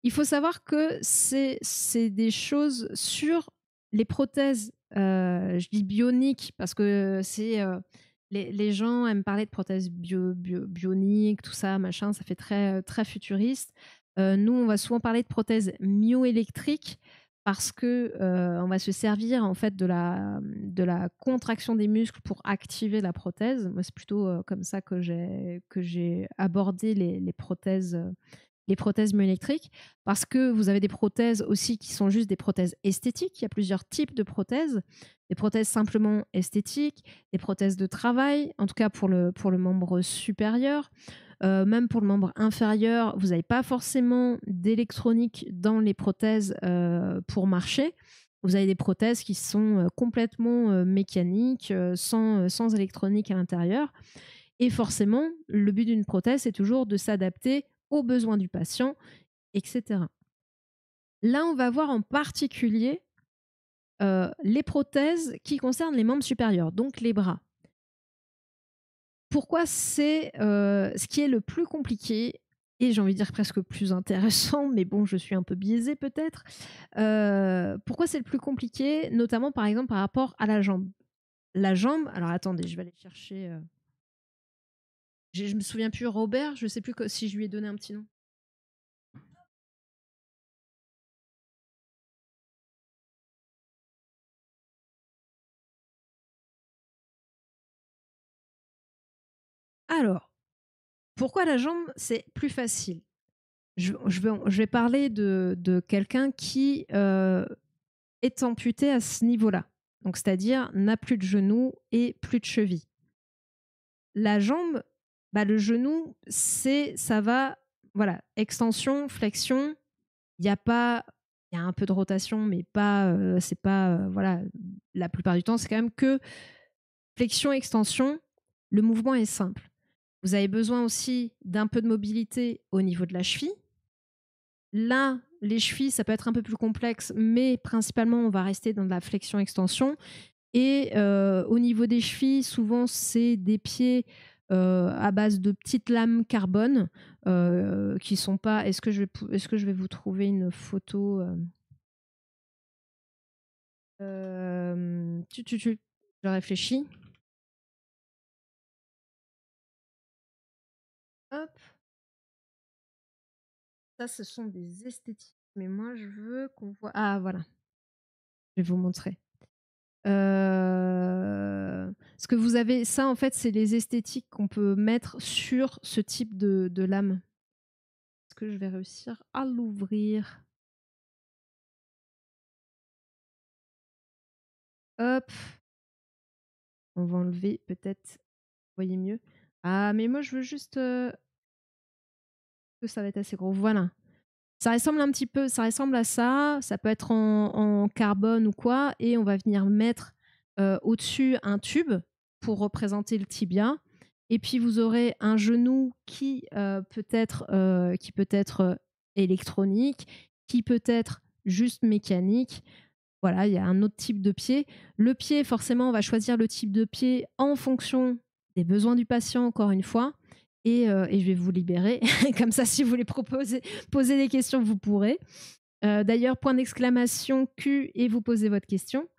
Il faut savoir que c'est des choses sur les prothèses, je dis bioniques parce que les gens aiment parler de prothèses bioniques, tout ça, machin, ça fait très, très futuriste. Nous, on va souvent parler de prothèses myoélectriques parce que, on va se servir en fait de la contraction des muscles pour activer la prothèse. Moi, c'est plutôt, comme ça que j'ai abordé les prothèses myoélectriques, parce que vous avez des prothèses aussi qui sont juste des prothèses esthétiques. Il y a plusieurs types de prothèses. Des prothèses simplement esthétiques, des prothèses de travail, en tout cas pour le membre supérieur. Même pour le membre inférieur, vous n'avez pas forcément d'électronique dans les prothèses pour marcher. Vous avez des prothèses qui sont complètement mécaniques, sans électronique à l'intérieur. Et forcément, le but d'une prothèse, c'est toujours de s'adapter aux besoins du patient, etc. Là, on va voir en particulier les prothèses qui concernent les membres supérieurs, donc les bras. Pourquoi c'est ce qui est le plus compliqué et j'ai envie de dire presque plus intéressant, mais bon, je suis un peu biaisée peut-être. Pourquoi c'est le plus compliqué, notamment par exemple par rapport à la jambe. La jambe, alors attendez, je vais aller chercher. Je me souviens plus, Robert, je sais plus si je lui ai donné un petit nom. Alors, pourquoi la jambe, c'est plus facile? Je vais parler de quelqu'un qui est amputé à ce niveau-là. Donc, c'est-à-dire n'a plus de genou et plus de cheville. La jambe, bah, le genou, ça va, voilà, extension, flexion. Il y a pas, il y a un peu de rotation, mais pas, c'est pas, voilà, la plupart du temps, c'est quand même que flexion, extension. Le mouvement est simple. Vous avez besoin aussi d'un peu de mobilité au niveau de la cheville. Là, les chevilles, ça peut être un peu plus complexe, mais principalement, on va rester dans de la flexion-extension. Et au niveau des chevilles, souvent, c'est des pieds à base de petites lames carbone qui sont pas. Est-ce que je vais vous trouver une photo Je réfléchis. Hop, ça, ce sont des esthétiques. Mais moi, je veux qu'on voit. Ah, voilà, je vais vous montrer. Ce que vous avez, ça en fait, c'est les esthétiques qu'on peut mettre sur ce type de lame. Est-ce que je vais réussir à l'ouvrir? Hop, on va enlever peut-être, vous voyez mieux. Ah, mais moi je veux juste que ça va être assez gros. Voilà. Ça ressemble un petit peu, ça ressemble à ça. Ça peut être en carbone ou quoi, et on va venir mettre au-dessus un tube pour représenter le tibia. Et puis vous aurez un genou qui peut être électronique, qui peut être juste mécanique. Voilà, il y a un autre type de pied. Le pied, forcément, on va choisir le type de pied en fonction des besoins du patient, encore une fois. Et je vais vous libérer. Comme ça, si vous voulez poser des questions, vous pourrez. D'ailleurs, point d'exclamation Q et vous posez votre question.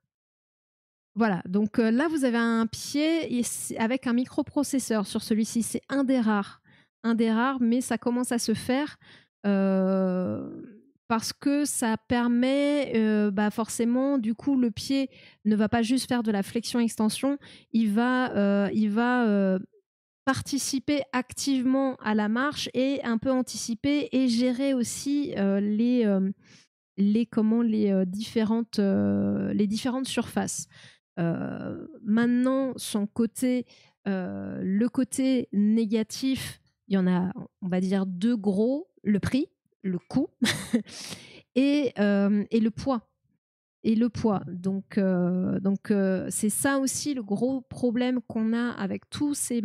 Voilà, donc là, vous avez un pied avec un microprocesseur sur celui-ci. C'est un des rares, mais ça commence à se faire parce que ça permet, bah forcément, du coup, le pied ne va pas juste faire de la flexion-extension, il va participer activement à la marche et un peu anticiper et gérer aussi les différentes surfaces. Maintenant, le côté négatif, il y en a, on va dire, deux gros: le prix, le coût, et le poids. Donc, c'est ça aussi le gros problème qu'on a avec tous ces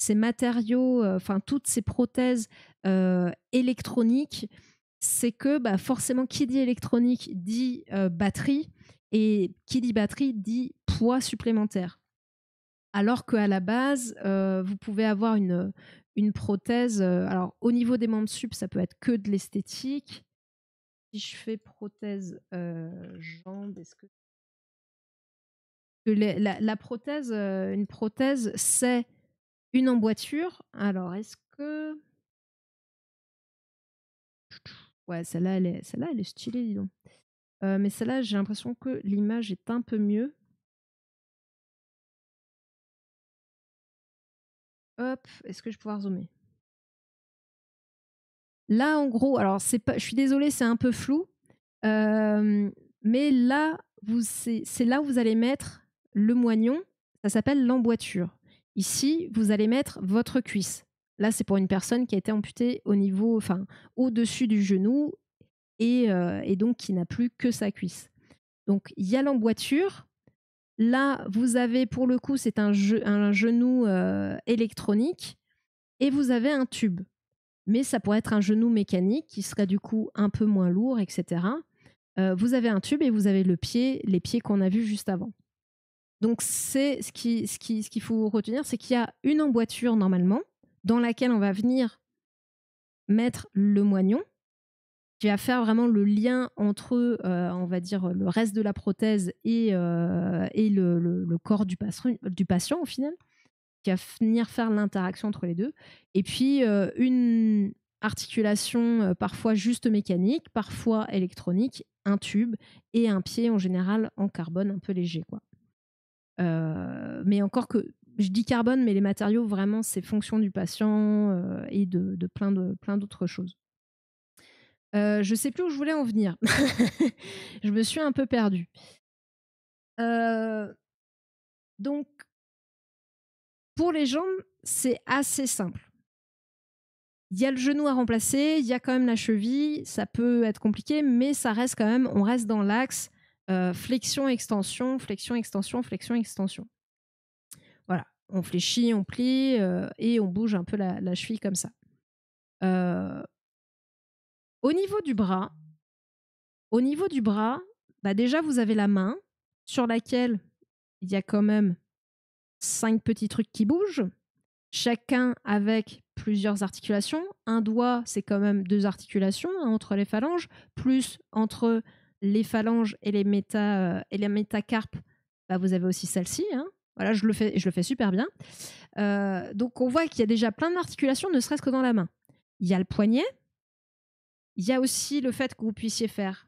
matériaux, enfin toutes ces prothèses électroniques, c'est que bah, forcément, qui dit électronique dit batterie, et qui dit batterie dit poids supplémentaire. Alors qu'à la base, vous pouvez avoir une prothèse. Alors, au niveau des membres sup, ça peut être que de l'esthétique. Si je fais prothèse jambes, est-ce que la prothèse, une prothèse, c'est une emboîture. Alors, est-ce que ouais, celle-là, elle est stylée, dis donc. Mais celle-là, j'ai l'impression que l'image est un peu mieux. Hop, est-ce que je vais pouvoir zoomer? Là, en gros, alors c'est pas, je suis désolée, c'est un peu flou, mais là, c'est là où vous allez mettre le moignon. Ça s'appelle l'emboîture. Ici, vous allez mettre votre cuisse. Là, c'est pour une personne qui a été amputée au niveau, enfin, au-dessus du genou et donc qui n'a plus que sa cuisse. Donc, il y a l'emboîture. Là, vous avez, pour le coup, c'est un genou électronique et vous avez un tube. Mais ça pourrait être un genou mécanique qui serait du coup un peu moins lourd, etc. Vous avez un tube et vous avez les pieds qu'on a vus juste avant. Donc, c'est ce qu'il faut retenir, c'est qu'il y a une emboîture normalement dans laquelle on va venir mettre le moignon qui va faire vraiment le lien entre, on va dire, le reste de la prothèse et le corps du patient au final, qui va venir faire l'interaction entre les deux. Et puis, une articulation parfois juste mécanique, parfois électronique, un tube et un pied en général en carbone un peu léger, quoi. Mais encore que, je dis carbone, mais les matériaux, vraiment, c'est fonction du patient et de plein d'autres choses. Je sais plus où je voulais en venir. Je me suis un peu perdue. Donc, pour les jambes, c'est assez simple. Il y a le genou à remplacer, il y a quand même la cheville, ça peut être compliqué, mais ça reste quand même, on reste dans l'axe flexion-extension, flexion-extension, flexion-extension. Voilà, on fléchit, on plie et on bouge un peu la cheville comme ça. Au niveau du bras, bah déjà, vous avez la main sur laquelle il y a quand même 5 petits trucs qui bougent, chacun avec plusieurs articulations. Un doigt, c'est quand même 2 articulations hein, entre les phalanges, plus entre les phalanges et les métacarpes, bah, vous avez aussi celle-ci. Hein. Voilà, je le fais super bien. Donc on voit qu'il y a déjà plein d'articulations, ne serait-ce que dans la main. Il y a le poignet. Il y a aussi le fait que vous puissiez faire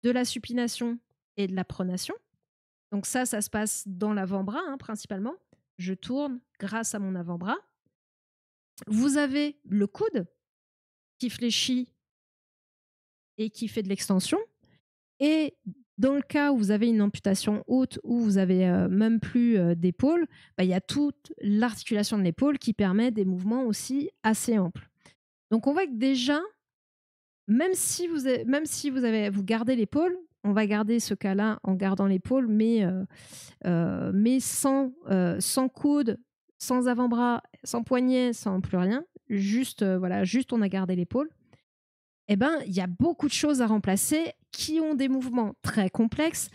de la supination et de la pronation. Donc ça se passe dans l'avant-bras hein, principalement. Je tourne grâce à mon avant-bras. Vous avez le coude qui fléchit et qui fait de l'extension. Et dans le cas où vous avez une amputation haute, où vous avez même plus d'épaule, bah, y a toute l'articulation de l'épaule qui permet des mouvements aussi assez amples. Donc on voit que déjà, même si vous gardez l'épaule, on va garder ce cas-là en gardant l'épaule, mais sans coude, sans avant-bras, sans poignet, sans plus rien, juste on a gardé l'épaule. Eh ben, il y a beaucoup de choses à remplacer qui ont des mouvements très complexes,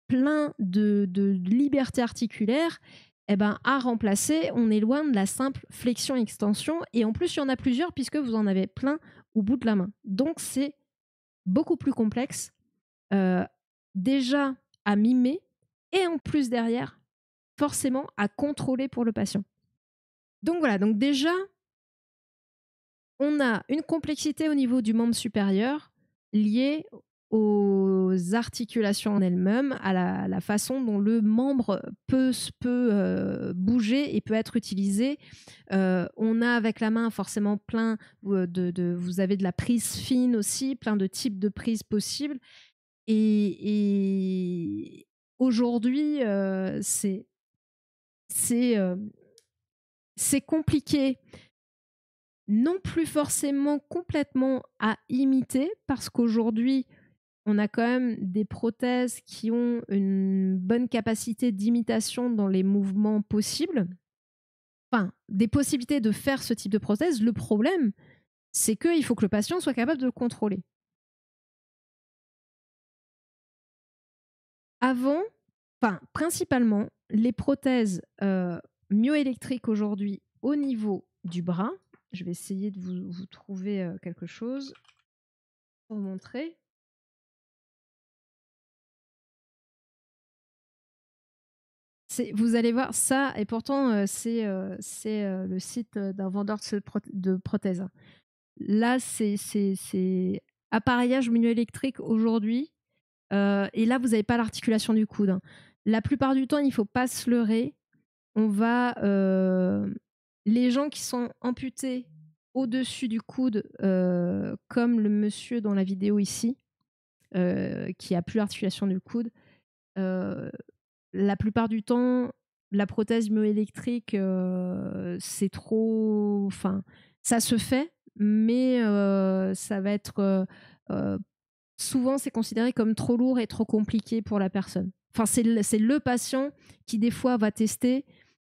plein de liberté articulaire. Eh ben, à remplacer, on est loin de la simple flexion-extension. Et en plus, il y en a plusieurs puisque vous en avez plein au bout de la main. Donc, c'est beaucoup plus complexe déjà à mimer et en plus derrière, forcément à contrôler pour le patient. Donc voilà, donc déjà, on a une complexité au niveau du membre supérieur liée aux articulations en elles-mêmes, à la façon dont le membre peut bouger et peut être utilisé. On a avec la main forcément plein vous avez de la prise fine aussi, plein de types de prises possibles. Et aujourd'hui, c'est compliqué non plus forcément complètement à imiter parce qu'aujourd'hui, on a quand même des prothèses qui ont une bonne capacité d'imitation dans les mouvements possibles. Enfin, des possibilités de faire ce type de prothèse. Le problème, c'est qu'il faut que le patient soit capable de le contrôler. Avant, Enfin, principalement, les prothèses myoélectriques aujourd'hui au niveau du bras. Je vais essayer de vous trouver quelque chose pour vous montrer. Vous allez voir ça, et pourtant c'est le site d'un vendeur de prothèses, hein. Là, c'est appareillage myoélectrique aujourd'hui. Et là, vous n'avez pas l'articulation du coude, hein. La plupart du temps, il ne faut pas se leurrer. On va, les gens qui sont amputés au-dessus du coude, comme le monsieur dans la vidéo ici, qui a plus l'articulation du coude, la plupart du temps, la prothèse myoélectrique, c'est trop. Enfin, ça se fait, mais ça va être. Souvent, c'est considéré comme trop lourd et trop compliqué pour la personne. Enfin, c'est le patient qui, des fois, va tester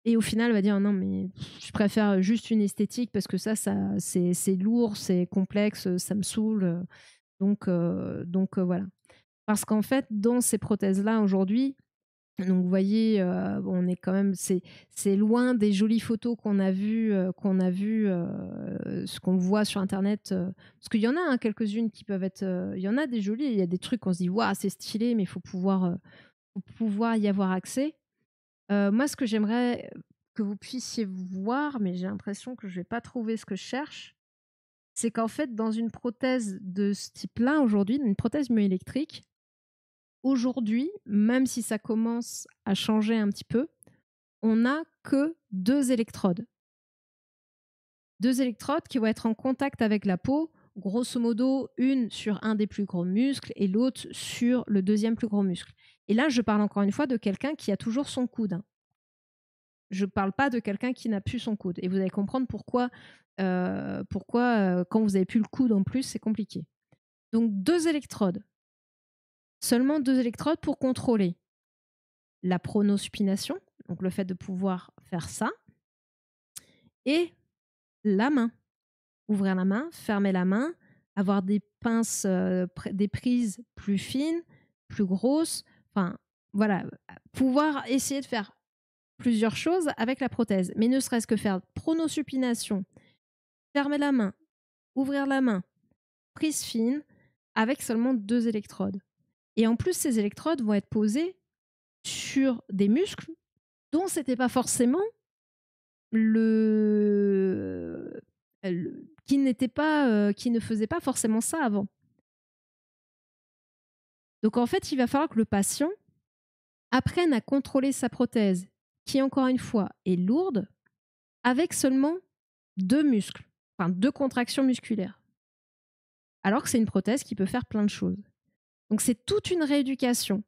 et au final va dire non, mais je préfère juste une esthétique parce que ça c'est lourd, c'est complexe, ça me saoule. Donc voilà. Parce qu'en fait, dans ces prothèses-là aujourd'hui, donc vous voyez, on est quand même, c'est loin des jolies photos ce qu'on voit sur Internet. Parce qu'il y en a hein, quelques-unes qui peuvent être, il y en a des jolies, il y a des trucs on se dit waouh c'est stylé, mais il faut pouvoir y avoir accès. Moi, ce que j'aimerais que vous puissiez voir, mais j'ai l'impression que je vais pas trouver ce que je cherche, c'est qu'en fait, dans une prothèse de ce type-là aujourd'hui, une prothèse myoélectrique, aujourd'hui, même si ça commence à changer un petit peu, on n'a que 2 électrodes. 2 électrodes qui vont être en contact avec la peau, grosso modo, une sur un des plus gros muscles et l'autre sur le deuxième plus gros muscle. Et là, je parle encore une fois de quelqu'un qui a toujours son coude, hein. Je ne parle pas de quelqu'un qui n'a plus son coude. Et vous allez comprendre pourquoi, quand vous n'avez plus le coude en plus, c'est compliqué. Donc, 2 électrodes. Seulement 2 électrodes pour contrôler la pronosupination, donc le fait de pouvoir faire ça, et la main. Ouvrir la main, fermer la main, avoir des pinces, des prises plus fines, plus grosses. Enfin, voilà, pouvoir essayer de faire plusieurs choses avec la prothèse, mais ne serait-ce que faire pronosupination, fermer la main, ouvrir la main, prise fine, avec seulement 2 électrodes. Et en plus, ces électrodes vont être posées sur des muscles dont c'était pas forcément qui n'était pas, qui ne faisait pas forcément ça avant. Donc en fait, il va falloir que le patient apprenne à contrôler sa prothèse, qui encore une fois est lourde, avec seulement 2 muscles, enfin 2 contractions musculaires. Alors que c'est une prothèse qui peut faire plein de choses. Donc c'est toute une rééducation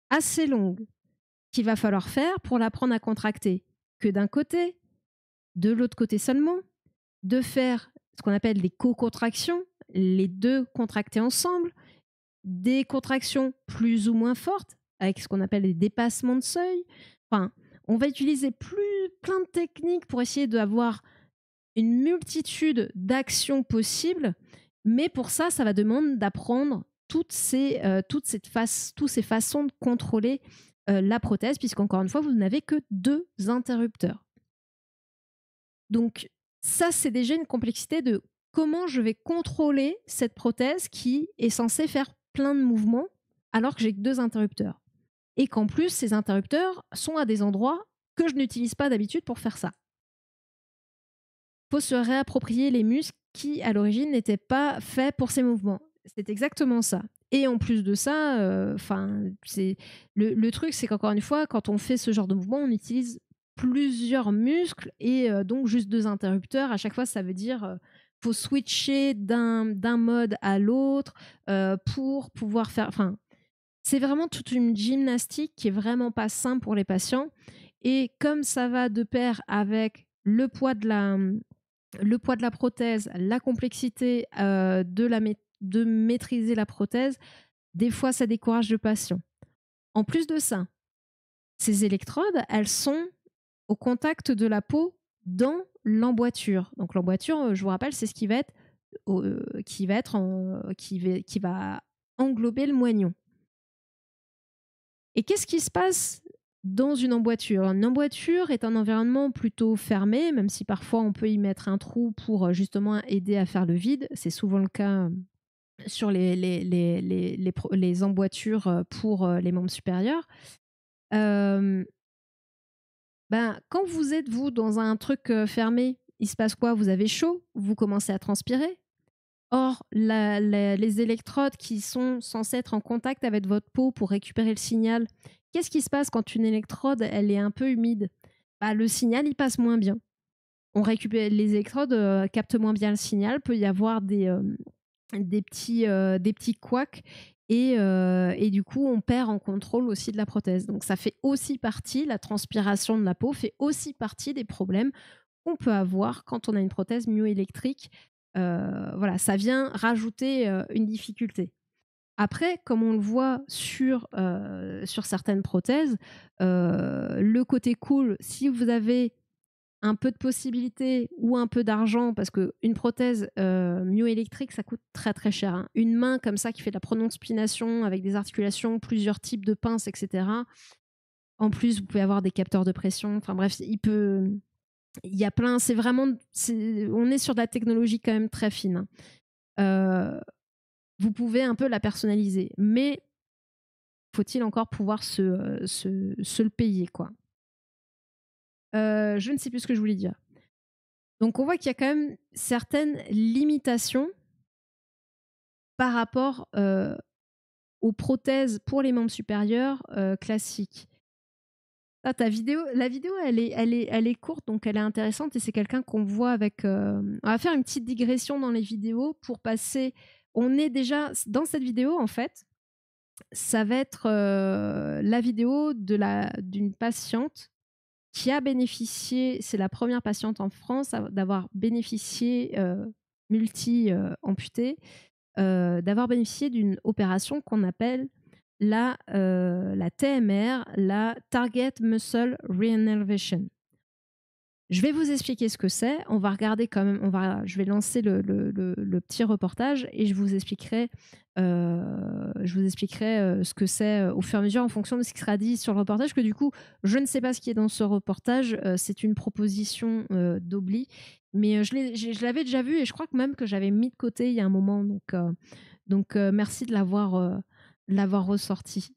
assez longue qu'il va falloir faire pour l'apprendre à contracter que d'un côté, de l'autre côté seulement, de faire ce qu'on appelle des co-contractions, les deux contractés ensemble, des contractions plus ou moins fortes, avec ce qu'on appelle les dépassements de seuil. Enfin, on va utiliser plein de techniques pour essayer d'avoir une multitude d'actions possibles, mais pour ça, ça va demander d'apprendre toutes ces façons de contrôler la prothèse, puisqu'encore une fois, vous n'avez que 2 interrupteurs. Donc ça, c'est déjà une complexité de comment je vais contrôler cette prothèse qui est censée faire plein de mouvements alors que j'ai que 2 interrupteurs. Et qu'en plus, ces interrupteurs sont à des endroits que je n'utilise pas d'habitude pour faire ça. Il faut se réapproprier les muscles qui, à l'origine, n'étaient pas faits pour ces mouvements. C'est exactement ça. Et en plus de ça, le truc, c'est qu'encore une fois, quand on fait ce genre de mouvement, on utilise plusieurs muscles et donc juste 2 interrupteurs. À chaque fois, ça veut dire faut switcher d'un mode à l'autre pour pouvoir faire. Enfin, c'est vraiment toute une gymnastique qui est vraiment pas simple pour les patients. Et comme ça va de pair avec le poids de la prothèse, la complexité de maîtriser la prothèse, des fois ça décourage le patient. En plus de ça, ces électrodes, elles sont au contact de la peau dans l'emboîture. Donc l'emboîture, je vous rappelle, c'est ce qui va englober le moignon. Et qu'est-ce qui se passe dans une emboîture? Une emboîture est un environnement plutôt fermé, même si parfois on peut y mettre un trou pour justement aider à faire le vide. C'est souvent le cas sur les emboîtures pour les membres supérieurs. Euh, Ben, quand vous êtes, vous, dans un truc fermé, il se passe quoi? Vous avez chaud, vous commencez à transpirer. Or, les électrodes qui sont censées être en contact avec votre peau pour récupérer le signal, qu'est-ce qui se passe quand une électrode elle est un peu humide? Bah, le signal il passe moins bien. On récupère les électrodes captent moins bien le signal. Peut y avoir des petits couacs et du coup on perd en contrôle aussi de la prothèse. Donc ça fait aussi partie, la transpiration de la peau fait aussi partie des problèmes qu'on peut avoir quand on a une prothèse myoélectrique. Voilà, ça vient rajouter une difficulté. Après, comme on le voit sur certaines prothèses, le côté cool, si vous avez un peu de possibilités ou un peu d'argent, parce qu'une prothèse myoélectrique, ça coûte très très cher. Hein. Une main comme ça qui fait de la pronospination avec des articulations, plusieurs types de pinces, etc. En plus, vous pouvez avoir des capteurs de pression. Enfin bref, il y a plein. C'est vraiment, on est sur de la technologie quand même très fine. Vous pouvez un peu la personnaliser, mais faut-il encore pouvoir se le payer, quoi. Je ne sais plus ce que je voulais dire. Donc on voit qu'il y a quand même certaines limitations par rapport aux prothèses pour les membres supérieurs classiques. Ah, la vidéo, elle est courte, donc elle est intéressante et c'est quelqu'un qu'on voit avec. On va faire une petite digression dans les vidéos pour passer. On est déjà dans cette vidéo en fait. Ça va être la vidéo d'une patiente qui a bénéficié. C'est la première patiente en France d'avoir bénéficié multi-amputée, d'avoir bénéficié d'une opération qu'on appelle la TMR, la Target Muscle Reinnervation. Je vais vous expliquer ce que c'est. On va regarder quand même. Je vais lancer le petit reportage et je vous expliquerai ce que c'est au fur et à mesure en fonction de ce qui sera dit sur le reportage. Que du coup, je ne sais pas ce qui est dans ce reportage. C'est une proposition d'Obli, mais je l'avais déjà vu et je crois que même que j'avais mis de côté il y a un moment. Donc merci de l'avoir ressorti.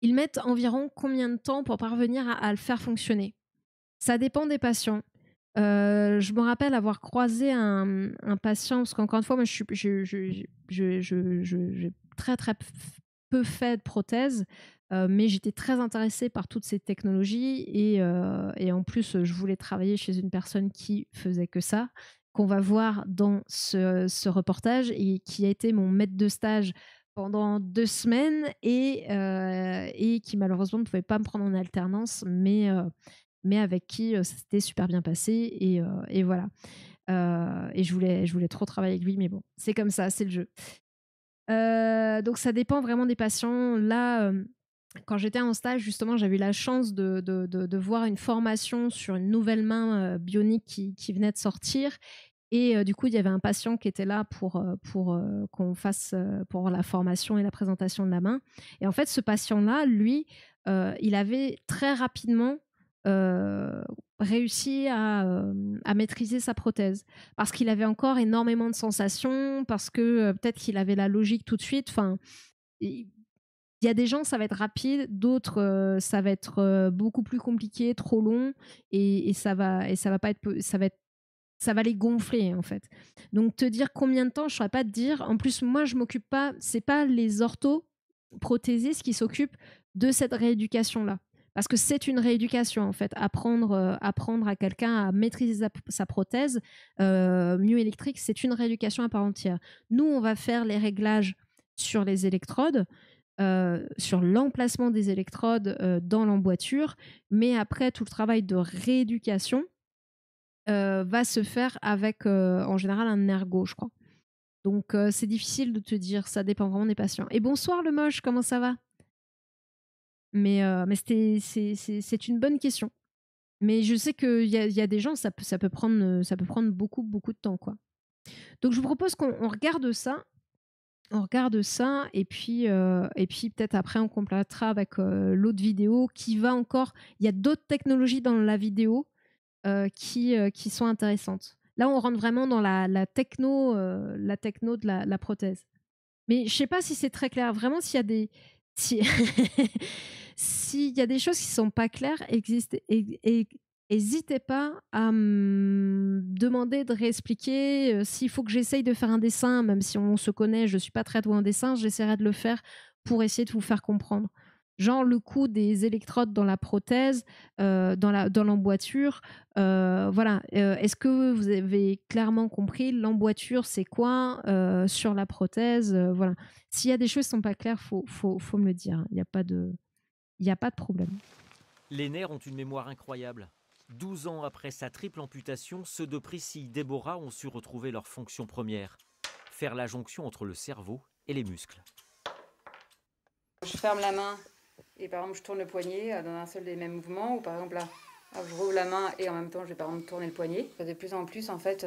Ils mettent environ combien de temps pour parvenir à le faire fonctionner? Ça dépend des patients. Je me rappelle avoir croisé un patient, parce qu'encore une fois, moi, j'ai très, très peu fait de prothèses, mais j'étais très intéressée par toutes ces technologies et en plus, je voulais travailler chez une personne qui faisait que ça, qu'on va voir dans ce reportage et qui a été mon maître de stage pendant 2 semaines et qui malheureusement ne pouvait pas me prendre en alternance, mais avec qui ça s'était super bien passé et voilà. Et je voulais trop travailler avec lui, mais bon, c'est comme ça, c'est le jeu. Donc ça dépend vraiment des patients. Là, quand j'étais en stage, justement, j'avais eu la chance de voir une formation sur une nouvelle main bionique qui venait de sortir. Et du coup, il y avait un patient qui était là pour qu'on fasse pour la formation et la présentation de la main. Et en fait, ce patient-là, lui, il avait très rapidement réussi à maîtriser sa prothèse parce qu'il avait encore énormément de sensations, parce que peut-être qu'il avait la logique tout de suite. Enfin, il y a des gens, ça va être rapide, d'autres, ça va être beaucoup plus compliqué, trop long, et ça va pas être, ça va les gonfler en fait. Donc te dire combien de temps, je ne saurais pas te dire. En plus, moi, je m'occupe pas, c'est pas les orthoprothésistes qui s'occupent de cette rééducation-là. Parce que c'est une rééducation en fait, apprendre à quelqu'un à maîtriser sa prothèse myoélectrique, c'est une rééducation à part entière. Nous, on va faire les réglages sur les électrodes, sur l'emplacement des électrodes dans l'emboîture, mais après tout le travail de rééducation va se faire avec en général un ergo, je crois. Donc c'est difficile de te dire, ça dépend vraiment des patients. Et bonsoir le moche, comment ça va? Mais c'est une bonne question. Mais je sais qu'il y a des gens, ça peut prendre beaucoup, beaucoup de temps, quoi. Donc je vous propose qu'on regarde ça. On regarde ça et puis peut-être après on complétera avec l'autre vidéo qui va encore. Il y a d'autres technologies dans la vidéo qui sont intéressantes. Là, on rentre vraiment dans la techno de la prothèse. Mais je sais pas si c'est très clair. Vraiment, s'il y a des si s'il y a des choses qui sont pas claires, hésitez pas à me demander de réexpliquer. S'il faut que j'essaye de faire un dessin, même si on se connaît, je suis pas très douée en dessin, j'essaierai de le faire pour essayer de vous faire comprendre. Genre le coup des électrodes dans la prothèse, dans l'emboîture. Voilà. Est-ce que vous avez clairement compris l'emboîture, c'est quoi sur la prothèse? Voilà. S'il y a des choses qui sont pas claires, faut me le dire. Il n'y a pas de, il y a pas de problème. Les nerfs ont une mémoire incroyable. 12 ans après sa triple amputation, ceux de Priscille Déborah ont su retrouver leur fonction première, faire la jonction entre le cerveau et les muscles. Je ferme la main et par exemple je tourne le poignet dans un seul des mêmes mouvements, ou par exemple là, je rouvre la main et en même temps je vais par exemple tourner le poignet. De plus en plus en fait,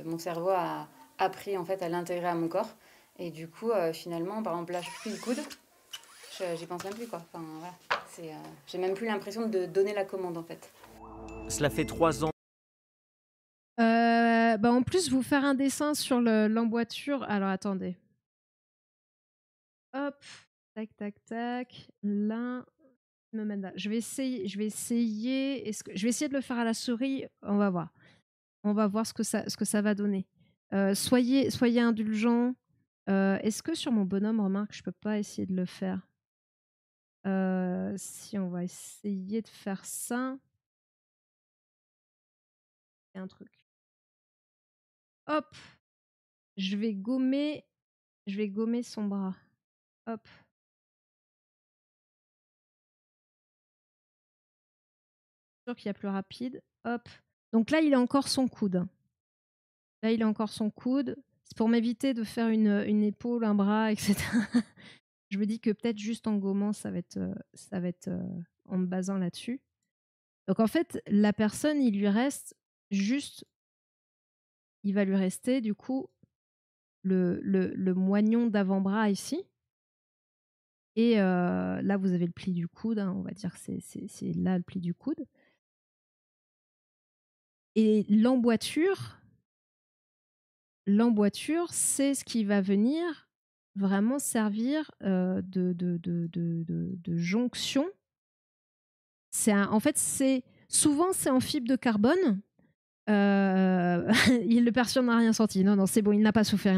mon cerveau a appris en fait à l'intégrer à mon corps, et du coup finalement par exemple là je plie le coude, j'y pense même plus quoi. Enfin voilà, j'ai même plus l'impression de donner la commande en fait. Cela fait 3 ans. En plus, vous faire un dessin sur l'emboîture. Alors attendez. Hop, tac, tac, tac. Là, me mène là. Je vais essayer. Je vais essayer de le faire à la souris. On va voir. On va voir ce que ça va donner. Soyez indulgents. Est-ce que sur mon bonhomme, remarque, je peux pas essayer de le faire? Si on va essayer de faire ça. Il y a un truc. Hop, je vais gommer son bras. Hop. Sûr qu'il y a plus rapide. Hop. Donc là, il a encore son coude. Là, il a encore son coude. C'est pour m'éviter de faire une épaule, un bras, etc. Je me dis que peut-être juste en gommant, ça va être en me basant là-dessus. Donc en fait, la personne, il va lui rester du coup le moignon d'avant-bras ici. Et là, vous avez le pli du coude. Hein, on va dire que c'est là le pli du coude. Et l'emboîture, c'est ce qui va venir vraiment servir de jonction. En fait, souvent c'est en fibre de carbone. Le patient n'a rien senti. Non, c'est bon, il n'a pas souffert.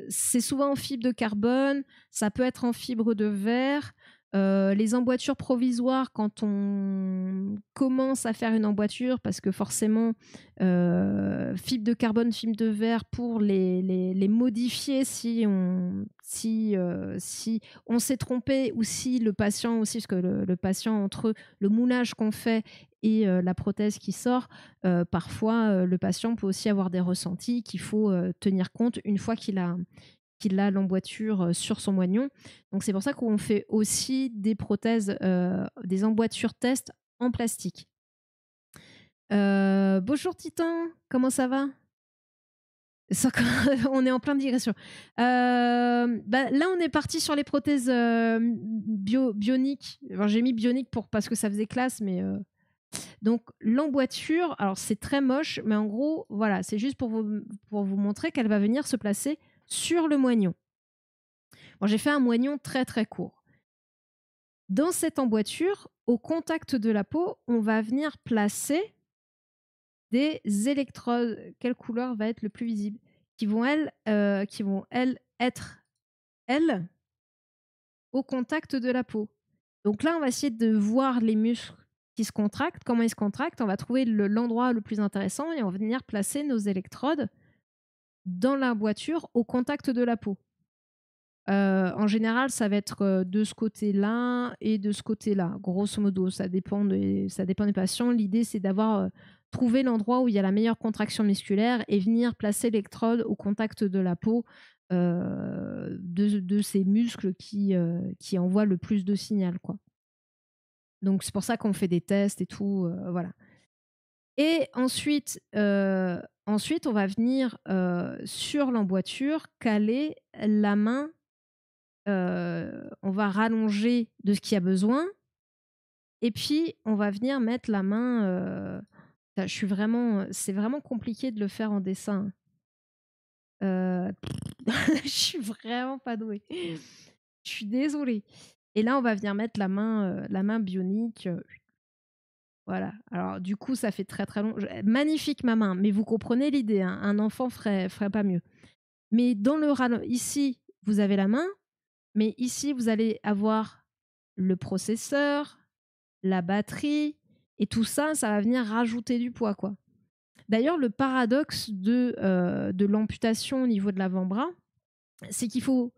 C'est souvent en fibre de carbone, ça peut être en fibre de verre. Les emboîtures provisoires, quand on commence à faire une emboîture, parce que forcément, fibre de carbone, fibre de verre, pour les modifier si on s'est trompé, ou si le patient aussi, parce que le patient, entre le moulage qu'on fait et la prothèse qui sort, parfois le patient peut aussi avoir des ressentis qu'il faut tenir compte une fois qu'il a l'emboîture sur son moignon. Donc c'est pour ça qu'on fait aussi des prothèses, des emboîtures test en plastique. Bonjour Titan, comment ça va? On est en pleine digression. Là, on est parti sur les prothèses bioniques. Alors, j'ai mis bionique parce que ça faisait classe, mais donc l'emboîture, alors c'est très moche, mais en gros, voilà, c'est juste pour vous montrer qu'elle va venir se placer sur le moignon. Bon, j'ai fait un moignon très très court. Dans cette emboîture, au contact de la peau, on va venir placer des électrodes. Quelle couleur va être le plus visible? Qui vont être au contact de la peau. Donc là, on va essayer de voir les muscles qui se contractent, comment ils se contractent. On va trouver l'endroit le plus intéressant et on va venir placer nos électrodes dans l'emboîture au contact de la peau. En général, ça va être de ce côté-là et de ce côté-là, grosso modo. Ça dépend des patients. L'idée, c'est d'avoir trouvé l'endroit où il y a la meilleure contraction musculaire et venir placer l'électrode au contact de la peau de ces muscles qui envoient le plus de signal, quoi. Donc, c'est pour ça qu'on fait des tests et tout. Voilà. Et ensuite, on va venir sur l'emboîture caler la main. On va rallonger de ce qu'il y a besoin. Et puis, on va venir mettre la main. C'est vraiment compliqué de le faire en dessin. Je suis vraiment pas douée. Je suis désolée. Et là, on va venir mettre la main bionique. Voilà. Alors, du coup, ça fait très très long. Magnifique ma main, mais vous comprenez l'idée. Hein. Un enfant ferait pas mieux. Mais dans le ici, vous avez la main, mais ici, vous allez avoir le processeur, la batterie, et tout ça, ça va venir rajouter du poids, quoi. D'ailleurs, le paradoxe de l'amputation au niveau de l'avant-bras, c'est qu'il faut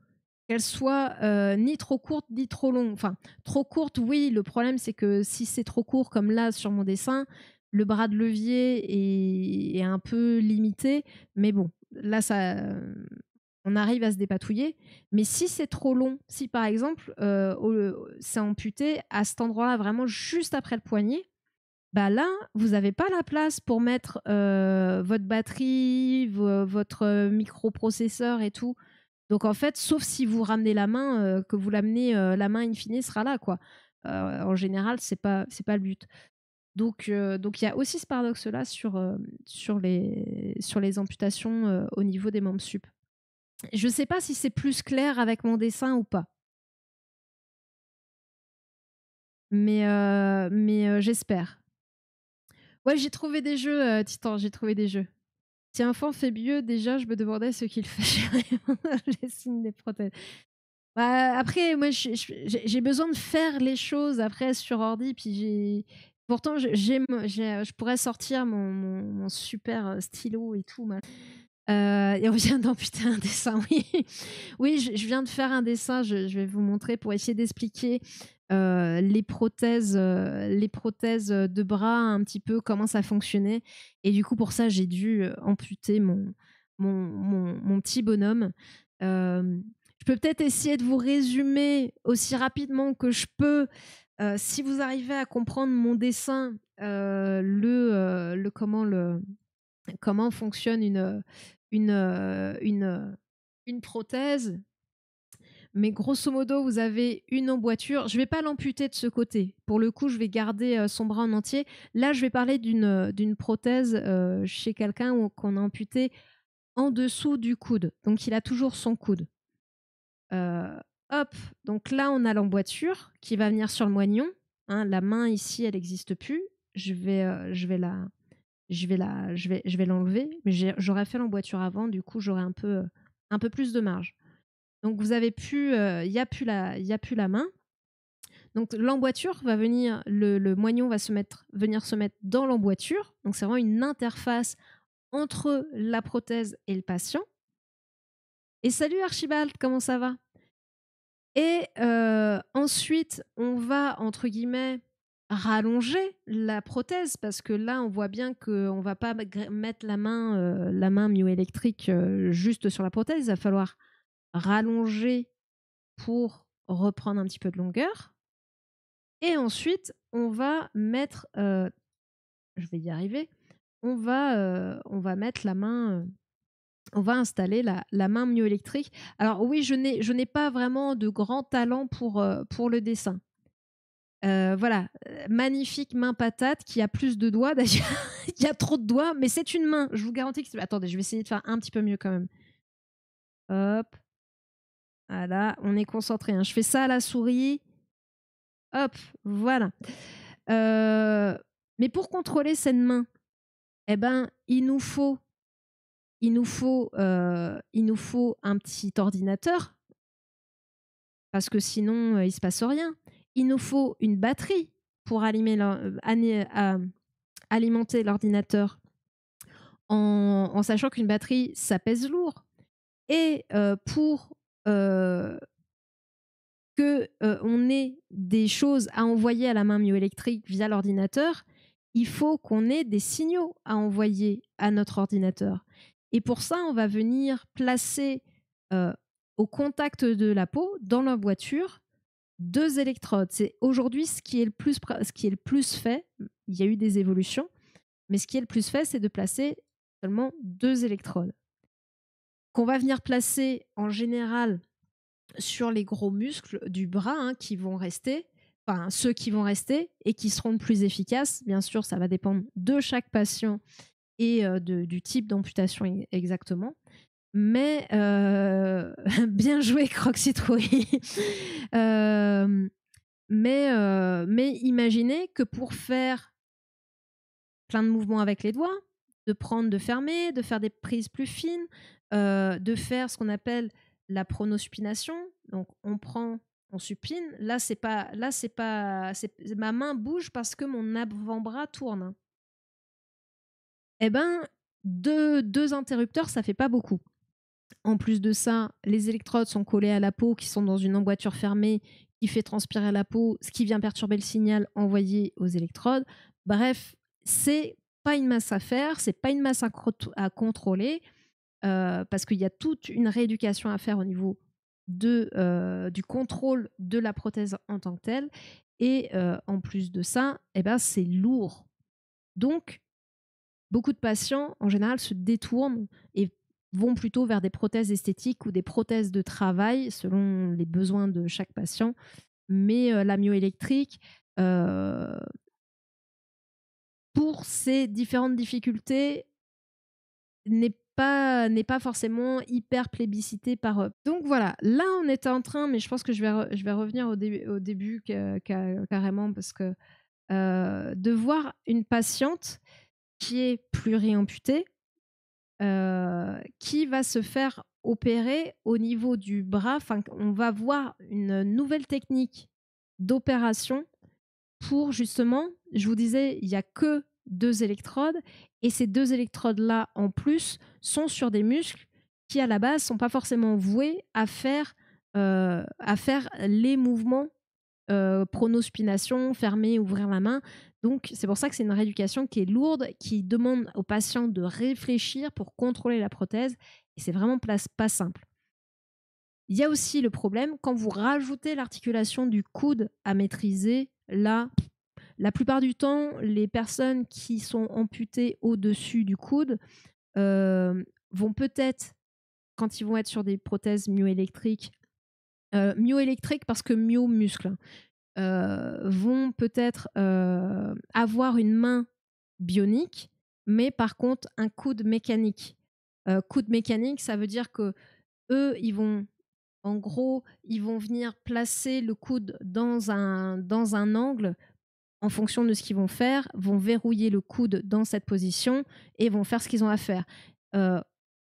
qu'elle soit ni trop courte ni trop longue. Enfin, trop courte, oui, le problème c'est que si c'est trop court comme là sur mon dessin, le bras de levier est un peu limité, mais bon, là ça, on arrive à se dépatouiller. Mais si c'est trop long, si par exemple c'est amputé à cet endroit-là, vraiment juste après le poignet, bah là, vous n'avez pas la place pour mettre votre batterie, votre microprocesseur et tout. Donc en fait, sauf si vous ramenez la main, que vous l'amenez, la main in fine sera là, quoi. En général, c'est pas le but. Donc il y a aussi ce paradoxe-là sur les amputations au niveau des membres sup. Je sais pas si c'est plus clair avec mon dessin ou pas. Mais j'espère. Ouais, j'ai trouvé des jeux, Titan, j'ai trouvé des jeux. Si un enfant fait mieux, déjà, je me demandais ce qu'il fait. Les signes des prothèses. Bah, après, moi, j'ai besoin de faire les choses après sur ordi. Puis pourtant, je pourrais sortir mon super stylo et tout. Et on vient d'amputer un dessin, oui. Oui, je viens de faire un dessin. Je vais vous montrer pour essayer d'expliquer les prothèses de bras, un petit peu comment ça fonctionnait. Et du coup, pour ça, j'ai dû amputer mon petit bonhomme. Je peux peut-être essayer de vous résumer aussi rapidement que je peux. Si vous arrivez à comprendre mon dessin, comment fonctionne une prothèse. Mais grosso modo, vous avez une emboîture. Je ne vais pas l'amputer de ce côté. Pour le coup, je vais garder son bras en entier. Là, je vais parler d'une prothèse chez quelqu'un qu'on a amputé en dessous du coude. Donc, il a toujours son coude. Hop, donc là, on a l'emboîture qui va venir sur le moignon. Hein, la main ici, elle n'existe plus. Je vais l'enlever. Mais j'aurais fait l'emboîture avant, du coup, j'aurais un peu plus de marge. Donc, vous avez plus, il n'y a plus la main. Donc, l'emboîture va venir, le moignon va venir se mettre dans l'emboîture. Donc, c'est vraiment une interface entre la prothèse et le patient. Et salut Archibald, comment ça va? Et ensuite, on va, entre guillemets, rallonger la prothèse parce que là, on voit bien qu'on ne va pas mettre la main myoélectrique juste sur la prothèse. Il va falloir rallonger pour reprendre un petit peu de longueur. Et ensuite, on va mettre... je vais y arriver. On va mettre la main... on va installer la main myoélectrique. Alors oui, je n'ai pas vraiment de grand talent pour le dessin. Voilà, magnifique main patate qui a plus de doigts d'ailleurs. Il y a trop de doigts, mais c'est une main. Je vous garantis que... Attendez, je vais essayer de faire un petit peu mieux quand même. Hop. Voilà, on est concentré. Hein. Je fais ça à la souris. Hop, voilà. Mais pour contrôler cette main, eh ben, il nous faut un petit ordinateur parce que sinon, il ne se passe rien. Il nous faut une batterie pour alimenter l'ordinateur en sachant qu'une batterie, ça pèse lourd. Et pour qu'on ait des choses à envoyer à la main myoélectrique via l'ordinateur, il faut qu'on ait des signaux à envoyer à notre ordinateur. Et pour ça, on va venir placer au contact de la peau, dans l'emboîture, 2 électrodes. C'est aujourd'hui ce qui est le plus fait. Il y a eu des évolutions. Mais ce qui est le plus fait, c'est de placer seulement 2 électrodes qu'on va venir placer en général sur les gros muscles du bras, hein, qui vont rester, enfin ceux qui vont rester et qui seront le plus efficaces. Bien sûr, ça va dépendre de chaque patient et du type d'amputation exactement. Mais bien joué, Croc Citrouille. Mais imaginez que pour faire plein de mouvements avec les doigts, de prendre, de fermer, de faire des prises plus fines, de faire ce qu'on appelle la pronosupination. Donc on prend, on supine. Là c'est pas, ma main bouge parce que mon avant-bras tourne. Eh ben, deux interrupteurs, ça fait pas beaucoup. En plus de ça, les électrodes sont collées à la peau, qui sont dans une emboîture fermée, qui fait transpirer la peau, ce qui vient perturber le signal envoyé aux électrodes. Bref, c'est pas une masse à faire, c'est pas une masse à contrôler, parce qu'il y a toute une rééducation à faire au niveau du contrôle de la prothèse en tant que telle. Et en plus de ça, eh ben, c'est lourd. Donc, beaucoup de patients, en général, se détournent et vont plutôt vers des prothèses esthétiques ou des prothèses de travail, selon les besoins de chaque patient. Mais la myoélectrique, pour ces différentes difficultés, n'est pas forcément hyper plébiscité par eux. Donc voilà, là on était en train, mais je pense que je vais revenir au début carrément, parce que de voir une patiente qui est pluriamputée, qui va se faire opérer au niveau du bras. Enfin, on va voir une nouvelle technique d'opération pour justement, je vous disais, il n'y a que 2 électrodes, et ces 2 électrodes-là, en plus, sont sur des muscles qui, à la base, ne sont pas forcément voués à faire les mouvements pronospination, fermer, ouvrir la main. Donc, c'est pour ça que c'est une rééducation qui est lourde, qui demande aux patients de réfléchir pour contrôler la prothèse, et c'est vraiment pas simple. Il y a aussi le problème, quand vous rajoutez l'articulation du coude à maîtriser, là, la plupart du temps, les personnes qui sont amputées au-dessus du coude vont peut-être, quand ils vont être sur des prothèses myoélectriques, parce que myo-muscle, vont peut-être avoir une main bionique, mais par contre un coude mécanique. Coude mécanique, ça veut dire que eux, en gros, ils vont venir placer le coude dans un angle en fonction de ce qu'ils vont faire, vont verrouiller le coude dans cette position et vont faire ce qu'ils ont à faire.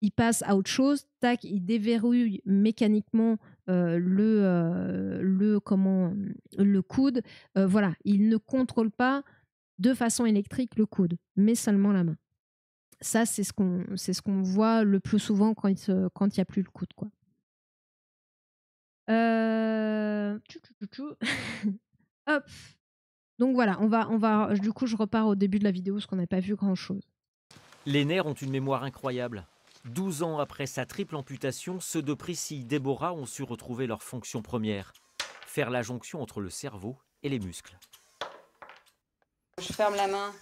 Ils passent à autre chose, tac, ils déverrouillent mécaniquement le coude. Voilà, ils ne contrôlent pas de façon électrique le coude, mais seulement la main. Ça, c'est ce qu'on voit le plus souvent quand il n'y a plus le coude, quoi. Hop. Donc voilà, du coup, je repars au début de la vidéo parce qu'on n'a pas vu grand-chose. Les nerfs ont une mémoire incroyable. 12 ans après sa triple amputation, ceux de Priscille Déborah ont su retrouver leur fonction première, faire la jonction entre le cerveau et les muscles. Je ferme la main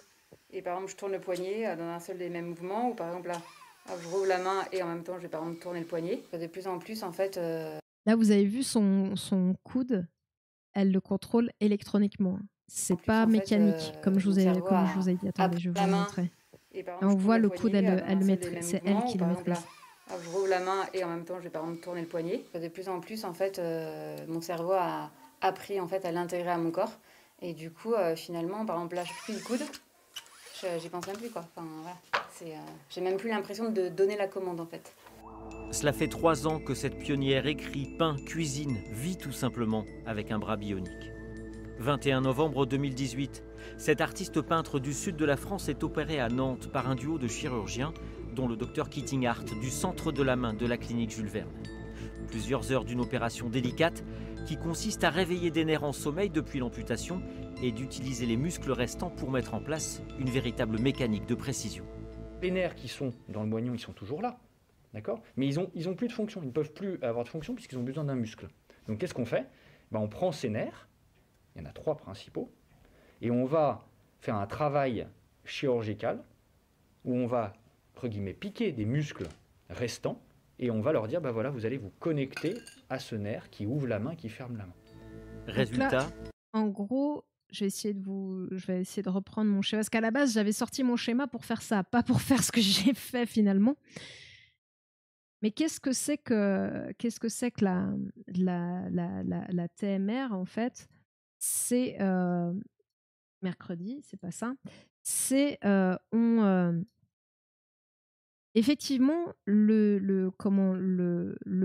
et par exemple je tourne le poignet dans un seul des mêmes mouvements, ou par exemple là, je rouvre la main et en même temps je vais par exemple tourner le poignet. De plus en plus en fait... Là, vous avez vu son coude, elle le contrôle électroniquement. C'est pas mécanique, comme je vous ai dit. Attendez, je vais vous montrer. On voit le coude, c'est elle qui le maîtrise. Je rouvre la main et en même temps je vais par exemple tourner le poignet. De plus en plus en fait, mon cerveau a appris en fait à l'intégrer à mon corps, et du coup finalement par exemple là je plie le coude, j'y pense même plus, quoi. Enfin, voilà. J'ai même plus l'impression de donner la commande en fait. Cela fait 3 ans que cette pionnière écrit, peint, cuisine, vit tout simplement avec un bras bionique. 21 novembre 2018, cet artiste peintre du sud de la France est opéré à Nantes par un duo de chirurgiens, dont le docteur Keating Hart du centre de la main de la clinique Jules Verne. Plusieurs heures d'une opération délicate qui consiste à réveiller des nerfs en sommeil depuis l'amputation et d'utiliser les muscles restants pour mettre en place une véritable mécanique de précision. Les nerfs qui sont dans le moignon, ils sont toujours là, d'accord ? Mais ils ont plus de fonction, ils ne peuvent plus avoir de fonction puisqu'ils ont besoin d'un muscle. Donc qu'est-ce qu'on fait ? On prend ces nerfs, il y en a 3 principaux, et on va faire un travail chirurgicale où on va, entre guillemets, piquer des muscles restants et on va leur dire, bah voilà, vous allez vous connecter à ce nerf qui ouvre la main, qui ferme la main. Résultat, En gros, je vais essayer de reprendre mon schéma. Parce qu'à la base, j'avais sorti mon schéma pour faire ça, pas pour faire ce que j'ai fait finalement. Mais qu'est-ce que c'est que la TMR, en fait? C'est mercredi, c'est pas ça. C'est effectivement le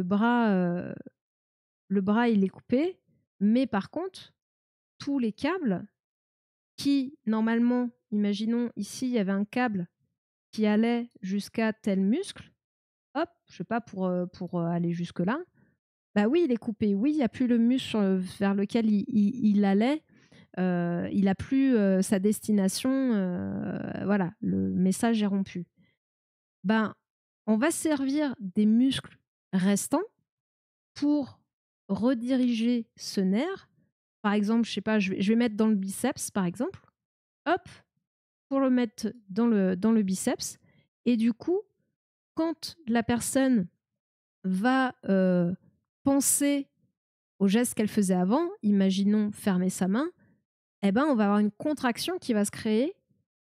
bras il est coupé, mais par contre tous les câbles qui normalement, imaginons ici il y avait un câble qui allait jusqu'à tel muscle, hop, je sais pas pour aller jusque là, bah oui il est coupé, oui il y a plus le muscle vers lequel il allait. Il a plus sa destination, voilà, le message est rompu. Ben, on va servir des muscles restants pour rediriger ce nerf. Par exemple, je sais pas, je vais mettre dans le biceps, par exemple. Hop, pour le mettre dans le biceps. Et du coup, quand la personne va penser au geste qu'elle faisait avant, imaginons fermer sa main, eh ben, on va avoir une contraction qui va se créer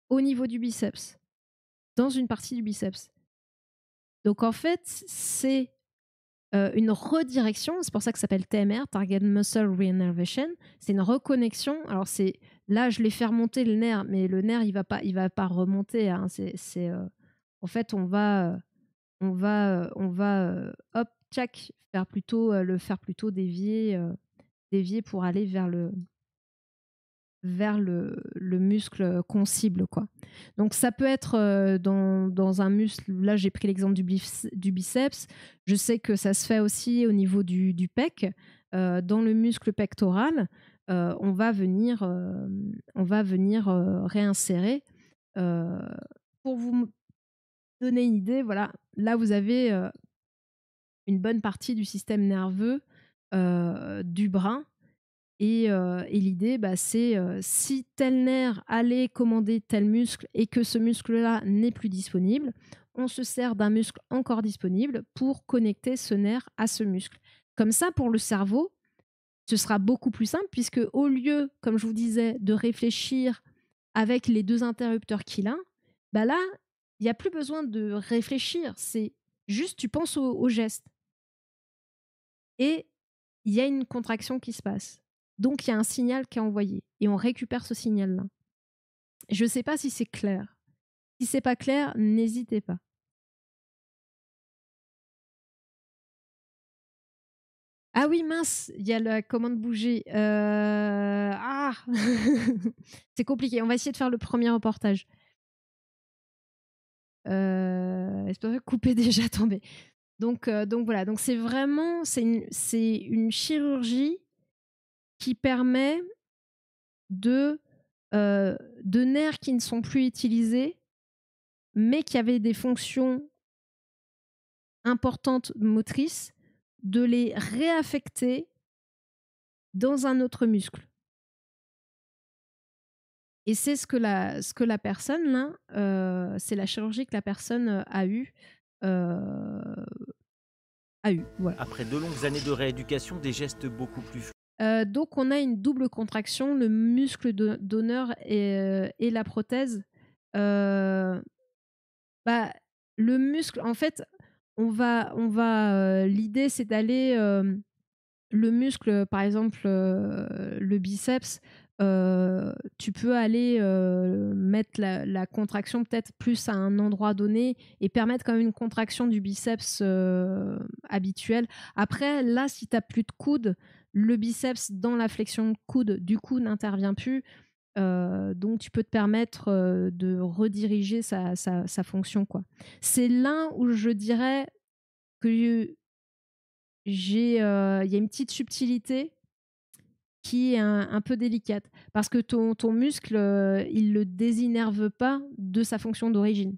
au niveau du biceps, dans une partie du biceps. Donc en fait, c'est une redirection, c'est pour ça que ça s'appelle TMR, Target Muscle Reinnervation. C'est une reconnexion. Alors là, je l'ai fait remonter le nerf, mais le nerf, il va pas remonter. Hein. En fait, on va hop, tchac, le faire plutôt dévier pour aller vers le muscle qu'on cible, quoi. Donc ça peut être dans un muscle. Là, j'ai pris l'exemple du biceps. Je sais que ça se fait aussi au niveau du pec. Dans le muscle pectoral, on va venir réinsérer. Pour vous donner une idée, voilà, là vous avez une bonne partie du système nerveux du bras. Et l'idée, bah, c'est si tel nerf allait commander tel muscle et que ce muscle-là n'est plus disponible, on se sert d'un muscle encore disponible pour connecter ce nerf à ce muscle. Comme ça, pour le cerveau, ce sera beaucoup plus simple puisque au lieu, comme je vous disais, de réfléchir avec les deux interrupteurs qu'il a, bah là, il n'y a plus besoin de réfléchir. C'est juste, tu penses au geste. Et il y a une contraction qui se passe. Donc, il y a un signal qui est envoyé et on récupère ce signal-là. Je ne sais pas si c'est clair. Si c'est pas clair, n'hésitez pas. Ah oui, mince, il y a la commande bouger. C'est compliqué. On va essayer de faire le premier reportage. Espérez couper déjà tombé. Donc voilà. Donc c'est vraiment c'est une chirurgie qui permet de nerfs qui ne sont plus utilisés, mais qui avaient des fonctions importantes motrices, de les réaffecter dans un autre muscle. Et c'est ce que la personne, là, c'est la chirurgie que la personne a eue. Voilà. Après de longues années de rééducation, des gestes beaucoup plus fluides. Donc, on a une double contraction, le muscle donneur et la prothèse. Bah, le muscle, en fait, l'idée, c'est d'aller le muscle, par exemple, le biceps. Tu peux aller mettre la contraction peut-être plus à un endroit donné et permettre quand même une contraction du biceps habituel. Après, là, si tu n'as plus de coude, le biceps dans la flexion de coude, du coup, n'intervient plus. Donc, tu peux te permettre de rediriger sa fonction, quoi. C'est là où je dirais que il y a une petite subtilité qui est un peu délicate. Parce que ton muscle, il ne le désinnerve pas de sa fonction d'origine.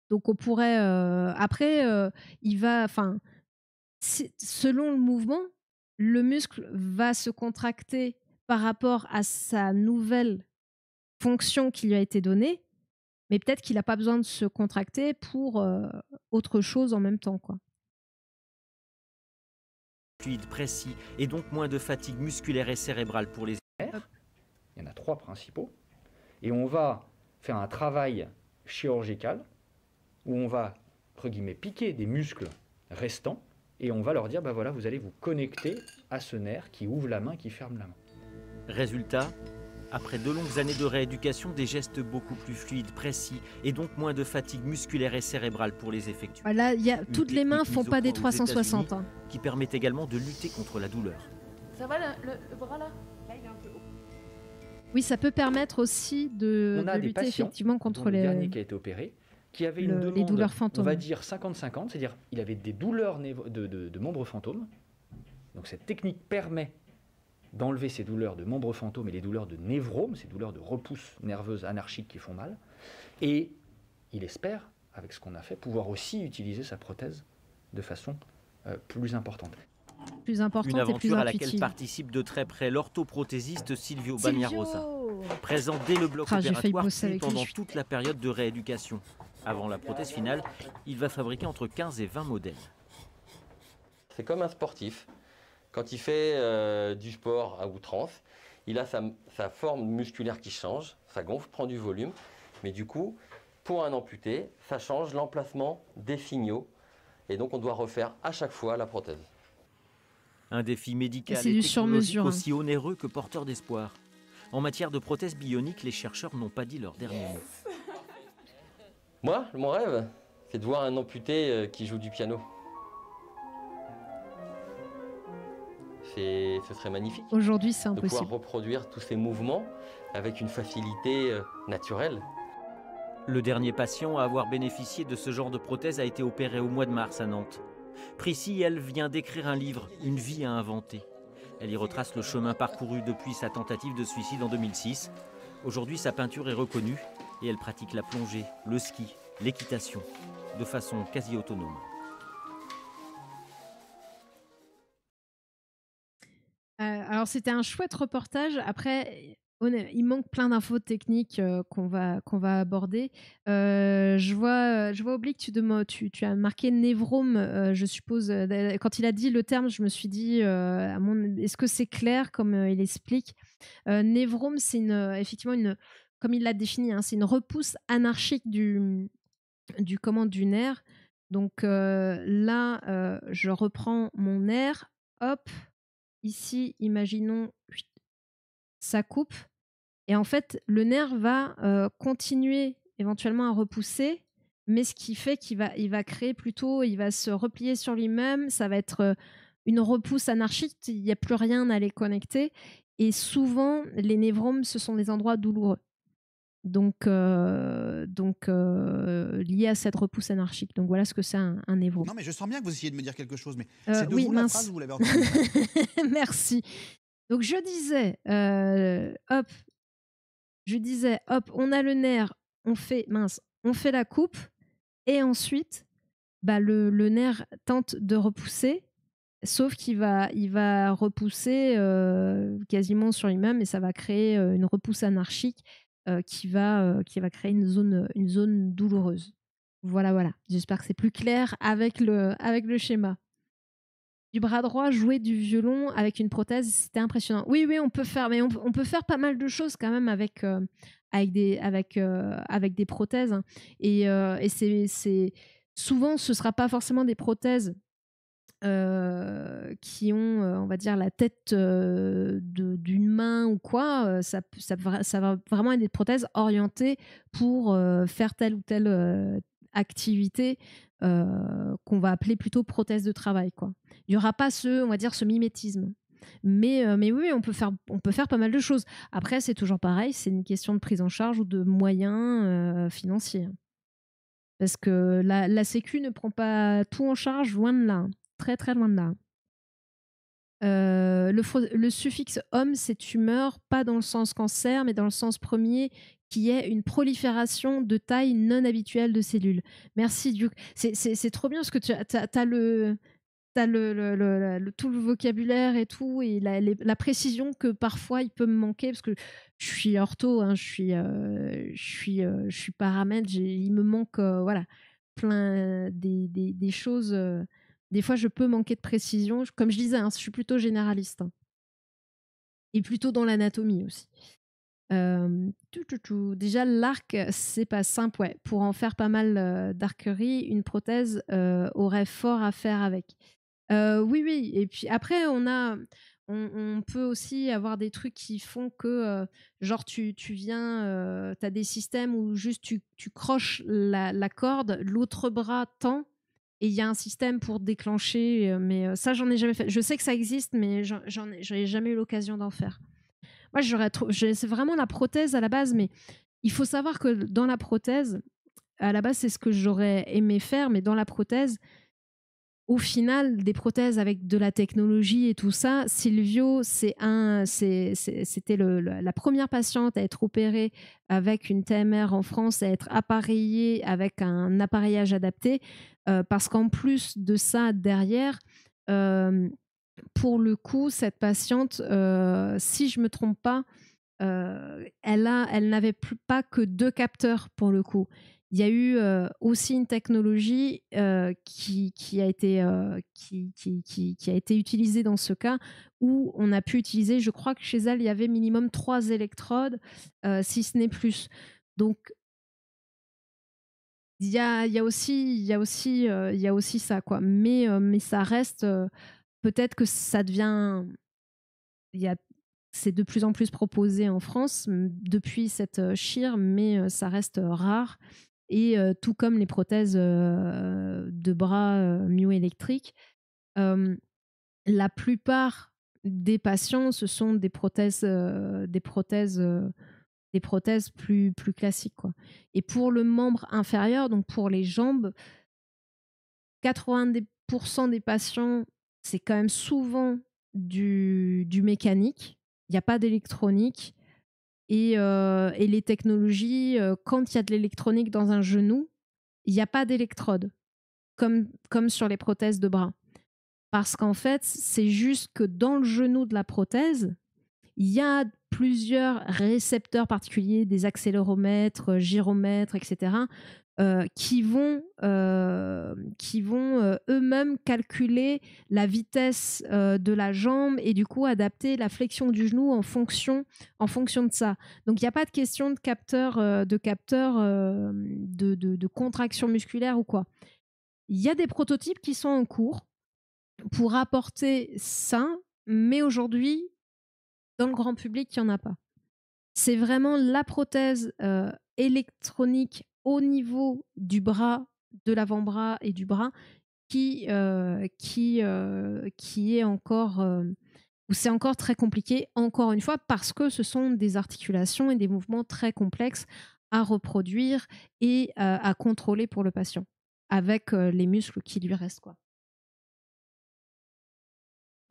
Donc, on pourrait... après, il va... Enfin, selon le mouvement, le muscle va se contracter par rapport à sa nouvelle fonction qui lui a été donnée, mais peut-être qu'il n'a pas besoin de se contracter pour autre chose en même temps, quoi. Fluide précis et donc moins de fatigue musculaire et cérébrale pour les... Il y en a 3 principaux. Et on va faire un travail chirurgical où on va, entre guillemets, piquer des muscles restants et on va leur dire, bah voilà, vous allez vous connecter à ce nerf qui ouvre la main, qui ferme la main. Résultat, après de longues années de rééducation, des gestes beaucoup plus fluides, précis et donc moins de fatigue musculaire et cérébrale pour les effectuer. Voilà, toutes les mains technique font mise au pas des point aux 360. États-Unis, qui permet également de lutter contre la douleur. Ça va le bras là? Là, il est un peu haut. Oui, ça peut permettre aussi de On a des lutter patients, effectivement contre dont le dernier qui a été opéré, qui avait une demande, les douleurs on fantômes. va dire 50-50, c'est-à-dire il avait des douleurs de membres fantômes. Donc cette technique permet d'enlever ces douleurs de membres fantômes et les douleurs de névrome, ces douleurs de repousse nerveuse anarchique qui font mal. Et il espère, avec ce qu'on a fait, pouvoir aussi utiliser sa prothèse de façon plus importante. Plus importante Une et plus aventure à laquelle intuitive. participe de très près l'orthoprothésiste Silvio Bagnarosa, Silvio présent dès le bloc J'ai failli opératoire bosser puis avec lui, pendant je suis- toute la période de rééducation. Avant la prothèse finale, il va fabriquer entre 15 et 20 modèles. C'est comme un sportif. Quand il fait du sport à outrance, il a sa forme musculaire qui change, ça gonfle, prend du volume. Mais du coup, pour un amputé, ça change l'emplacement des signaux. Et donc on doit refaire à chaque fois la prothèse. Un défi médical c'est et du technologique sur-mesure, hein. aussi onéreux que porteur d'espoir. En matière de prothèses bioniques, les chercheurs n'ont pas dit leur dernier mot. Moi, mon rêve, c'est de voir un amputé qui joue du piano. Ce serait magnifique Aujourd'hui, c'est de pouvoir impossible. reproduire tous ces mouvements avec une facilité naturelle. Le dernier patient à avoir bénéficié de ce genre de prothèse a été opéré au mois de mars à Nantes. Priscille, elle, vient d'écrire un livre, Une vie à inventer. Elle y retrace le chemin parcouru depuis sa tentative de suicide en 2006. Aujourd'hui, sa peinture est reconnue et elle pratique la plongée, le ski, l'équitation, de façon quasi autonome. Alors, c'était un chouette reportage. Après, il manque plein d'infos techniques qu'on va aborder. Je vois Oblique, tu as marqué névrome, je suppose. Quand il a dit le terme, je me suis dit, est-ce que c'est clair comme il explique? Névrome, c'est effectivement comme il l'a défini, hein, c'est une repousse anarchique du nerf. Donc là, je reprends mon nerf, hop. Ici, imaginons, ça coupe. Et en fait, le nerf va continuer éventuellement à repousser, mais ce qui fait qu'il va créer plutôt, il va se replier sur lui-même, ça va être une repousse anarchique, il n'y a plus rien à les connecter. Et souvent, les névromes, ce sont des endroits douloureux. Donc lié à cette repousse anarchique. Donc voilà ce que c'est un névrome. Non, mais je sens bien que vous essayez de me dire quelque chose, mais Euh, c'est de oui, vous la mince. phrase, vous l'avez entendue. Merci. Donc je disais, hop, on a le nerf, on fait la coupe, et ensuite, le nerf tente de repousser, sauf qu'il va repousser quasiment sur lui-même, et ça va créer une repousse anarchique qui va créer une zone douloureuse. Voilà. J'espère que c'est plus clair avec le schéma. Du bras droit, jouer du violon avec une prothèse, c'était impressionnant. Oui, on peut faire, mais on peut faire pas mal de choses quand même avec des prothèses, hein. Et c'est souvent, ce sera pas forcément des prothèses qui ont, on va dire, la tête d'une main ou quoi. Ça va vraiment être des prothèses orientées pour faire telle ou telle activité qu'on va appeler plutôt prothèse de travail, quoi. Il n'y aura pas ce mimétisme. Mais oui, on peut faire pas mal de choses. Après, c'est toujours pareil, c'est une question de prise en charge ou de moyens financiers. Parce que la Sécu ne prend pas tout en charge, loin de là. Très, très loin de là. Le suffixe homme, c'est tumeur, pas dans le sens cancer, mais dans le sens premier, qui est une prolifération de taille non habituelle de cellules. Merci, Duke. C'est trop bien parce que t'as le... t'as tout le vocabulaire et tout, et la précision que parfois il peut me manquer, parce que je suis ortho, hein, je suis paramètre, il me manque voilà, plein des choses. Des fois, je peux manquer de précision. Comme je disais, hein, je suis plutôt généraliste, hein, et plutôt dans l'anatomie aussi. Déjà, l'arc, c'est pas simple. Ouais. Pour en faire pas mal d'arquerie, une prothèse aurait fort à faire avec. Oui, oui. Et puis après, on peut aussi avoir des trucs qui font que, genre, tu viens, tu as des systèmes où juste tu croches la corde, l'autre bras tend, et il y a un système pour déclencher. Mais ça, j'en ai jamais fait. Je sais que ça existe, mais j'en ai jamais eu l'occasion d'en faire. Moi, c'est vraiment la prothèse à la base, mais il faut savoir que dans la prothèse, à la base, c'est ce que j'aurais aimé faire, mais dans la prothèse, au final, des prothèses avec de la technologie et tout ça, Silvio, c'était la première patiente à être opérée avec une TMR en France, à être appareillée avec un appareillage adapté, parce qu'en plus de ça, derrière, pour le coup, cette patiente, si je ne me trompe pas, elle n'avait pas que 2 capteurs pour le coup. Il y a eu aussi une technologie qui a été utilisée dans ce cas, où on a pu utiliser, je crois que chez elle, il y avait minimum 3 électrodes, si ce n'est plus. Donc, il y a aussi ça, quoi. Mais ça reste, peut-être que ça devient, c'est de plus en plus proposé en France depuis cette chire, mais ça reste rare. Et tout comme les prothèses de bras myoélectriques, la plupart des patients, ce sont des prothèses plus classiques, quoi. Et pour le membre inférieur, donc pour les jambes, 90% des patients, c'est quand même souvent du mécanique. Il n'y a pas d'électronique. Et les technologies, quand il y a de l'électronique dans un genou, il n'y a pas d'électrode, comme sur les prothèses de bras. Parce qu'en fait, c'est juste que dans le genou de la prothèse, il y a plusieurs récepteurs particuliers, des accéléromètres, gyromètres, etc., qui vont eux-mêmes calculer la vitesse de la jambe et du coup adapter la flexion du genou en fonction de ça. Donc il n'y a pas de question de de contraction musculaire ou quoi. Il y a des prototypes qui sont en cours pour apporter ça, mais aujourd'hui, dans le grand public, il n'y en a pas. C'est vraiment la prothèse électronique au niveau du bras, de l'avant-bras et du bras qui est encore, où c'est encore très compliqué, encore une fois, parce que ce sont des articulations et des mouvements très complexes à reproduire et à contrôler pour le patient, avec les muscles qui lui restent, quoi.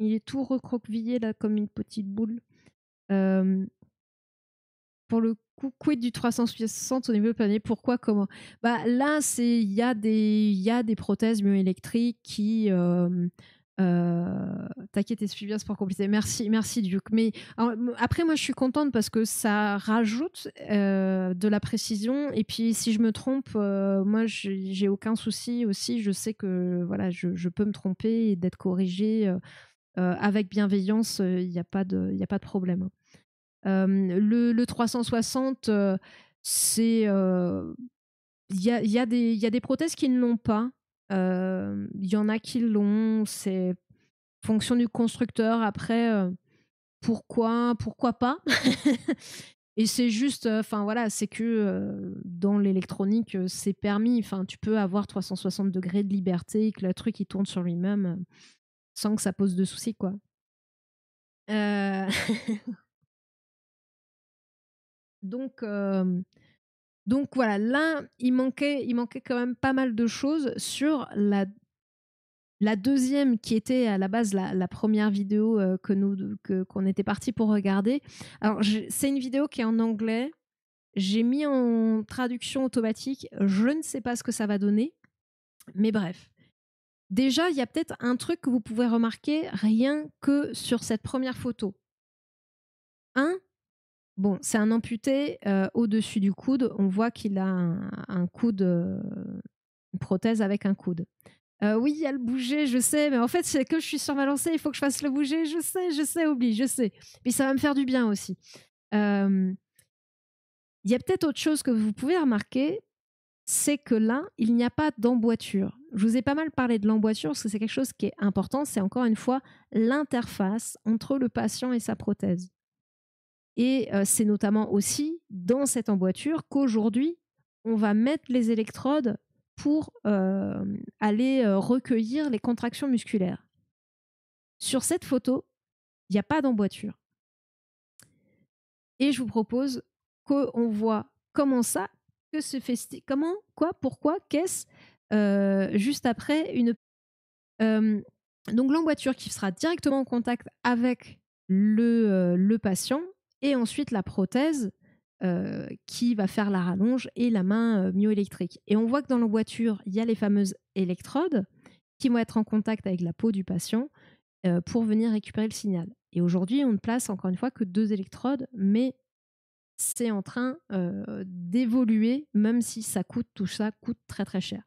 Il est tout recroquevillé là comme une petite boule. Pour le coup, quid du 360 au niveau panier? Pourquoi? Comment? Bah, là, il y a des prothèses myoélectriques qui... T'inquiète, suis bien, c'est pas compliqué. Merci Duke. Mais alors, après, moi, je suis contente parce que ça rajoute de la précision. Et puis, si je me trompe, moi, j'ai aucun souci aussi. Je sais que voilà, je peux me tromper et d'être corrigée avec bienveillance. Il n'y a pas de problème. Le 360, c'est... Il y a des prothèses qui ne l'ont pas. Il y en a qui l'ont. C'est fonction du constructeur. Après, pourquoi pas? Et c'est juste, enfin voilà, c'est que dans l'électronique, c'est permis. Enfin, tu peux avoir 360 degrés de liberté et que le truc il tourne sur lui-même sans que ça pose de soucis, quoi. Donc voilà, là, il manquait quand même pas mal de choses sur la deuxième, qui était à la base la première vidéo qu'on était parti pour regarder. Alors, c'est une vidéo qui est en anglais. J'ai mis en traduction automatique. Je ne sais pas ce que ça va donner, mais bref. Déjà, il y a peut-être un truc que vous pouvez remarquer rien que sur cette première photo. Bon, c'est un amputé au-dessus du coude. On voit qu'il a un coude, une prothèse avec un coude. Oui, il y a le bouger, je sais, mais en fait, c'est que je suis sur ma lancée, il faut que je fasse le bouger. Je sais, oublie, je sais. Mais ça va me faire du bien aussi. Il y a peut-être autre chose que vous pouvez remarquer, c'est que là, il n'y a pas d'emboîture. Je vous ai pas mal parlé de l'emboîture parce que c'est quelque chose qui est important. C'est encore une fois l'interface entre le patient et sa prothèse. Et c'est notamment aussi dans cette emboîture qu'aujourd'hui, on va mettre les électrodes pour aller recueillir les contractions musculaires. Sur cette photo, il n'y a pas d'emboîture. Et je vous propose qu'on voit comment ça, que se fait, comment, quoi, pourquoi, qu'est-ce, juste après une. Donc l'emboîture qui sera directement en contact avec le patient et ensuite la prothèse qui va faire la rallonge et la main myoélectrique. Et on voit que dans l'emboîture, il y a les fameuses électrodes qui vont être en contact avec la peau du patient pour venir récupérer le signal. Et aujourd'hui, on ne place encore une fois que 2 électrodes, mais c'est en train d'évoluer, même si tout ça coûte très très cher.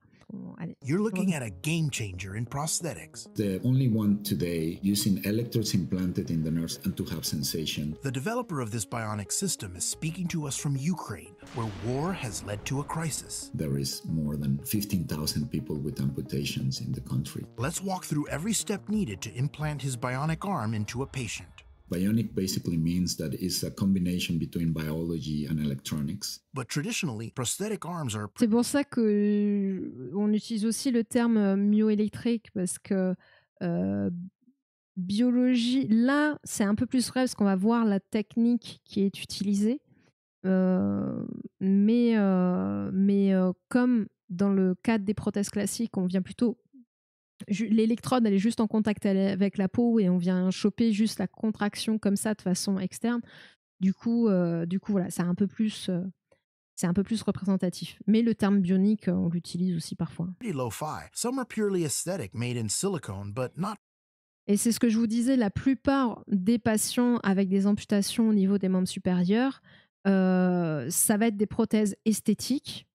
Allez. You're looking at a game changer in prosthetics. The only one today using electrodes implanted in the nerves and to have sensation. The developer of this bionic system is speaking to us from Ukraine, where war has led to a crisis. There is more than 15,000 people with amputations in the country. Let's walk through every step needed to implant his bionic arm into a patient. Bionic basically means that it's a combination between biology and electronics. But traditionally, prosthetic arms are... C'est pour ça qu'on utilise aussi le terme myoélectrique, parce que biologie, là, c'est un peu plus vrai, parce qu'on va voir la technique qui est utilisée. Mais comme dans le cadre des prothèses classiques, on vient plutôt... L'électrode, elle est juste en contact avec la peau et on vient choper juste la contraction comme ça de façon externe. Du coup voilà, c'est un peu plus représentatif. Mais le terme bionique, on l'utilise aussi parfois. Et c'est ce que je vous disais, la plupart des patients avec des amputations au niveau des membres supérieurs, ça va être des prothèses esthétiques.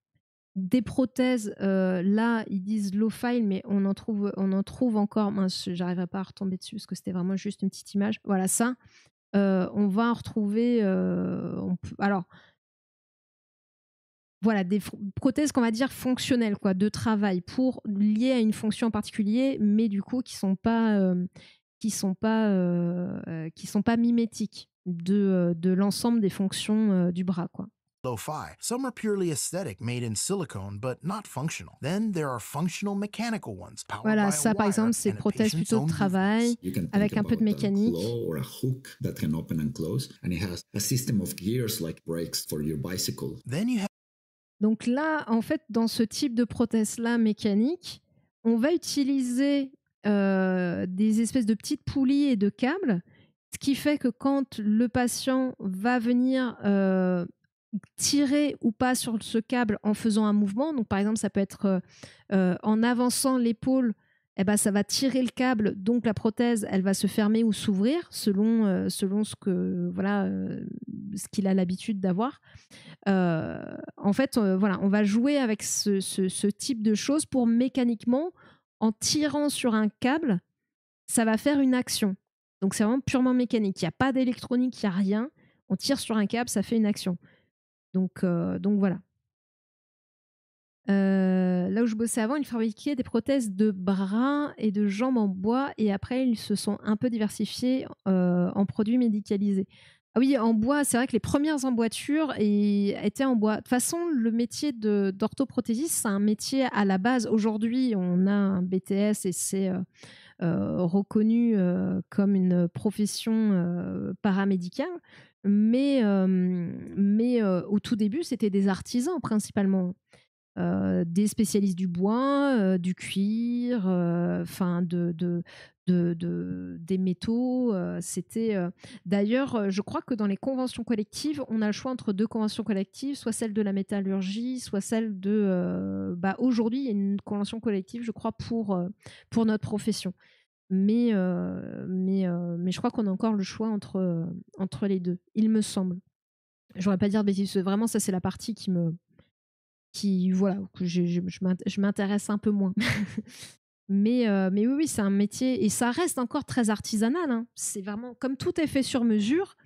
Des prothèses, là, ils disent low file, mais on en trouve encore. Mince, j'arriverai pas à retomber dessus parce que c'était vraiment juste une petite image. Voilà, ça, on va en retrouver. Alors, voilà, des prothèses qu'on va dire fonctionnelles, quoi, de travail, liées à une fonction en particulier, mais du coup qui sont pas mimétiques de l'ensemble des fonctions du bras, quoi. Lo-fi. Some are purely aesthetic, made in silicone, but not functional. Then there are functional mechanical ones. Voilà, ça par exemple, c'est prothèse plutôt de travail avec un peu de mécanique. Or a hook that can open and close, and it has a system of gears like brakes for your bicycle. Then you have... Donc là, en fait, dans ce type de prothèse-là mécanique, on va utiliser des espèces de petites poulies et de câbles, ce qui fait que quand le patient va venir tirer ou pas sur ce câble en faisant un mouvement, donc par exemple ça peut être en avançant l'épaule, eh ben, ça va tirer le câble, donc la prothèse elle va se fermer ou s'ouvrir selon ce que ce qu'il a l'habitude d'avoir. En fait, voilà, on va jouer avec ce type de choses pour mécaniquement, en tirant sur un câble, ça va faire une action. Donc c'est vraiment purement mécanique. Il n'y a pas d'électronique, il n'y a rien. On tire sur un câble, ça fait une action. Donc voilà. Là où je bossais avant, ils fabriquaient des prothèses de bras et de jambes en bois, et après ils se sont un peu diversifiés en produits médicalisés. Ah oui, en bois, c'est vrai que les premières emboîtures étaient en bois. De toute façon, le métier d'orthoprothésiste, c'est un métier à la base. Aujourd'hui, on a un BTS et c'est reconnu comme une profession paramédicale. Mais au tout début, c'était des artisans principalement. des spécialistes du bois, du cuir, enfin des métaux. D'ailleurs, je crois que dans les conventions collectives, on a le choix entre 2 conventions collectives, soit celle de la métallurgie, soit celle de... aujourd'hui, il y a une convention collective, je crois, pour notre profession. Mais je crois qu'on a encore le choix entre les deux, il me semble. Je voudrais pas dire de bêtises, vraiment, ça, c'est la partie voilà, que je m'intéresse un peu moins. Mais oui, c'est un métier, et ça reste encore très artisanal, hein. C'est vraiment, comme tout est fait sur mesure